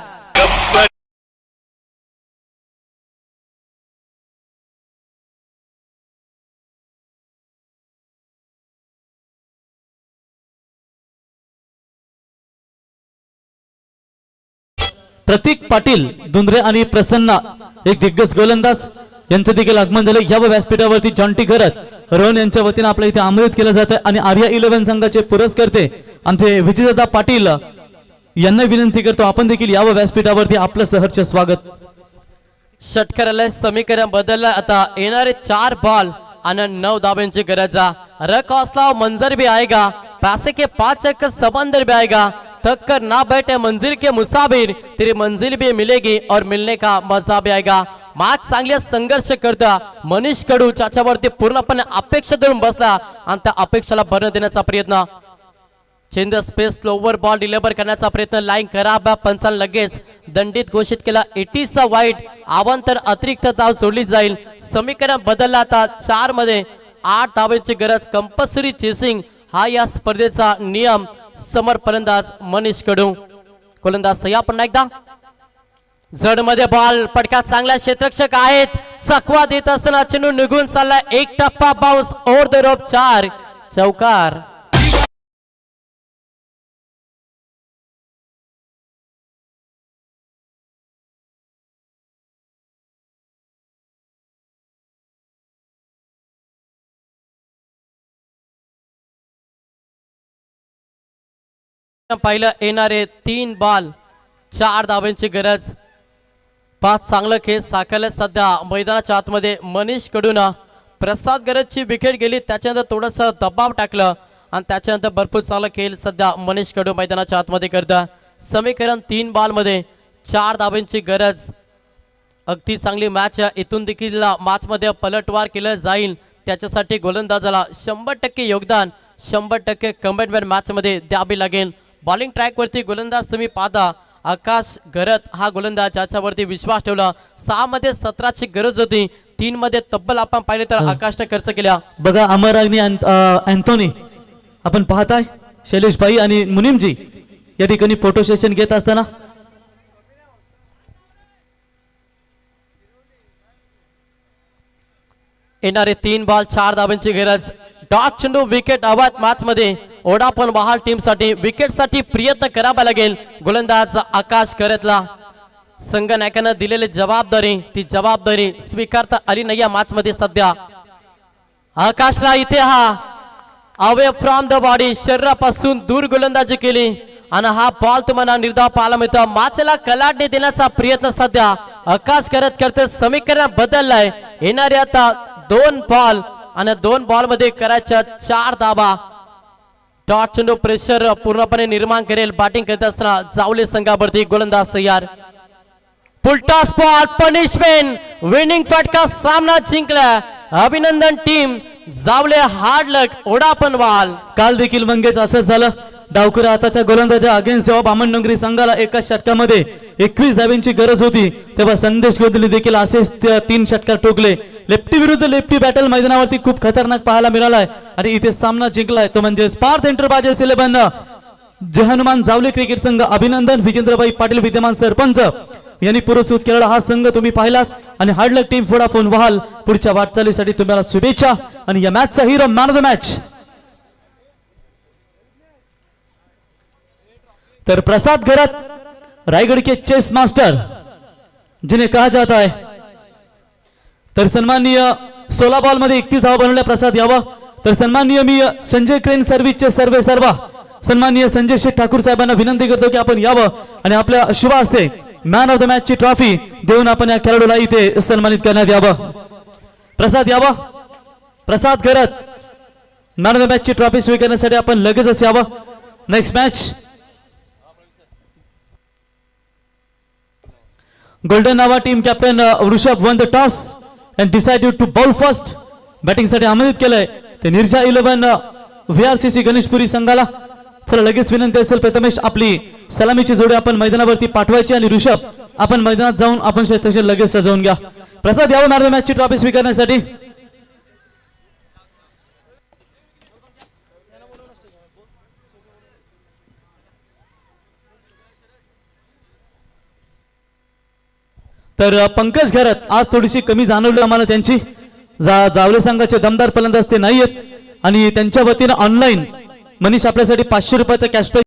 प्रतीक पाटील दुंद्रे आणि प्रसन्ना एक दिग्गज गोलंदाज यांचं देखील आगमन झालं. या व्यासपीठावरती जॉन्टी करत रोहन यांच्या वतीने आपल्या इथे आमंत्रित केलं जातं आणि आर्या 11 संघाचे पुरस्कर्ते आमचे विजयदादा पाटील यांना विनंती करतो आपण देखील या व्यासपीठावरती आपलं सहर्ष स्वागत. षटकाराला समीकरण बदललं. आता येणारे 4 बॉल आणि 9 धाब्यांची गरज. रकॉसला मंजर भी आएगा, पैसे के 5 चक्कर समंदर भी आएगा, थक कर ना बैठे मंजिल के मुसाफिर, तेरी मंजिल भी मिलेगी और मिलने का मजा भी आएगा. मॅच चांगले संघर्ष करता मनीष कडू त्याच्यावरती पूर्णपणे अपेक्षा धरून बसला आणि त्या अपेक्षेला भर देण्याचा प्रयत्न. Change space slower ball deliver करण्याचा प्रयत्न. लाईन खराब. पंचांनी लगेच दंडित घोषित केला. 80चा वाईट अवांतर अतिरिक्त धाव सोडली जाईल. समीकरण बदलला. आता 4 मध्ये 8 धावांची गरज. कंपल्सरी चेसिंग हा या स्पर्धेचा नियम. समर फलंदाज मनीष कडू. गोलंदाज सह्या पुन्हा एकदा जड मध्ये बॉल. पटका चांगला. क्षेत्ररक्षक आहेत. चकवा देत असताना चेंडू निघून चालला. एक टप्पा बाउन्स ओव्हर द रोप. 4 चौकार. पाहिलं येणारे 3 बॉल 4 धावांची गरज. 5 चांगलं खेळ साकारलं. सध्या मैदानाच्या आतमध्ये मनीष कडून प्रसाद गरजची विकेट गेली. त्याच्यानंतर थोडंसं दबाव टाकलं आणि त्याच्यानंतर भरपूर चांगला खेळ सध्या मनीष कडू मैदानाच्या आतमध्ये करतं. समीकरण 3 बॉल मध्ये 4 धावांची गरज. अगदी चांगली मॅच. इथून देखील मॅच मध्ये पलटवार केलं जाईल. त्याच्यासाठी गोलंदाजाला 100% योगदान 100% कमिटमेंट मॅच मध्ये द्यावी लागेल. बॉलिंग ट्रॅक वरती गोलंदाज तुम्ही पाहता आकाश घरत हा गोलंदाज ज्याच्यावरती विश्वास ठेवला. 6 मध्ये 17ची गरज होती. 3 मध्ये तब्बल आपण पाहिले तर आकाशने खर्च केला. बघा अमर अग्नी अँथोनी आपण पाहताय. शैलेश भाई आणि मुनीमजी या ठिकाणी फोटो सेशन घेत असताना येणारे 3 बॉल 4 धावांची गरज. डॉट चेंडू विकेट अवैध मॅच मध्ये ओडापण बहाल टीम साठी विकेट साठी प्रयत्न करावा लागेल. गोलंदाज आकाश करतला. संघनायकानं दिलेली जबाबदारी ती जबाबदारी स्वीकारता आली नाही या मॅच मध्ये. सध्या आकाशला इथे हा अवे फ्रॉम द बॉडी शरीरापासून दूर गोलंदाजी केली आणि हा बॉल तुम्हाला निर्धाव पाहायला मिळतो. मॅचला कलाटणी देण्याचा प्रयत्न सध्या आकाश करते. समीकरण बदललंय. येणारे आता 2 बॉल आणि 2 बॉल मध्ये करायच्या 4 धावा. डॉट चेंडू प्रेशर पूर्णपणे निर्माण करेल. बॅटिंग करत असताना जावले संघावरती गोलंदाज तयार. पुलटा स्पॉट पनिशमेंट विनिंग फटका. सामना जिंकला. अभिनंदन टीम. जावले हार्ड लक ओडापण बॉल. काल देखील मंगेश असंच झालं. डावकर हाताच्या गोलंदाजा अगेन्स्ट जेव्हा बामणडोंगरी संघाला एका षटकामध्ये 21 धावांची गरज होती तेव्हा संदेश गोदली देखील असेच 3 षटकार ठोकले. लेफ्टी विरुद्ध लेफ्टी बॅटल मैदानावरती खूप खतरनाक पाहायला मिळालाय आणि इथे सामना जिंकलाय तो म्हणजे स्पार्थ एंटरप्राइजेस 11 जय हनुमान जावले क्रिकेट संघ. अभिनंदन. विजेंद्रभाई पाटील विद्यमान सरपंच यांनी पुरस्कृत केलेला हा संघ तुम्ही पाहिलात आणि हार्ड लक टीम वोडाफोन वहाल पुढच्या वाटचालीसाठी तुम्हाला शुभेच्छा. आणि या मॅचचा hero man of the match तर प्रसाद घरत रायगढ़ के चेस मास्टर जिन्हें कहा जाता है. तर सन्माननीय 16 बॉल मध्ये 31 धावा बनवल्या प्रसाद यावा. तर सन्माननीय मी संजय क्रेन सर्व्हिसचे सर्वा सन्माननीय संजय शेठ ठाकूर साहेबांना विनंती करतो की आपण यावं आणि आपल्या शुभ हस्ते मॅन ऑफ द मॅच ची ट्रॉफी देऊन आपण या खेळाडूला इथे सन्मानित करण्यात यावं. प्रसाद यावा. Prasad Gharat man of the match ची ट्रॉफी स्वीकारण्यासाठी आपण लगेचच यावं. Next match golden Nava team captain Rishabh won the toss and decided to bowl first. Batting साठी आमंत्रित केलंय ते निर्जा 11 VRCC गणेशपुरी संघाला. चला लगेच विनंती असेल प्रथमेश आपली सलामीची जोडी आपण मैदानावरती पाठवायची आणि ऋषभ आपण मैदानात जाऊन आपण क्षेत्रक्षण लगेच सजवून घ्या. प्रसाद यावं मॅन ऑफ द मॅच ची ट्रॉफी स्वीकारण्यासाठी. तर पंकज घरत आज थोडीशी कमी जाणवली आम्हाला त्यांची जावले संघाचे दमदार फलंदाज ते नाही आहेत आणि त्यांच्या वतीनं ऑनलाईन मनीष आपल्यासाठी 500 रुपयाचा कॅश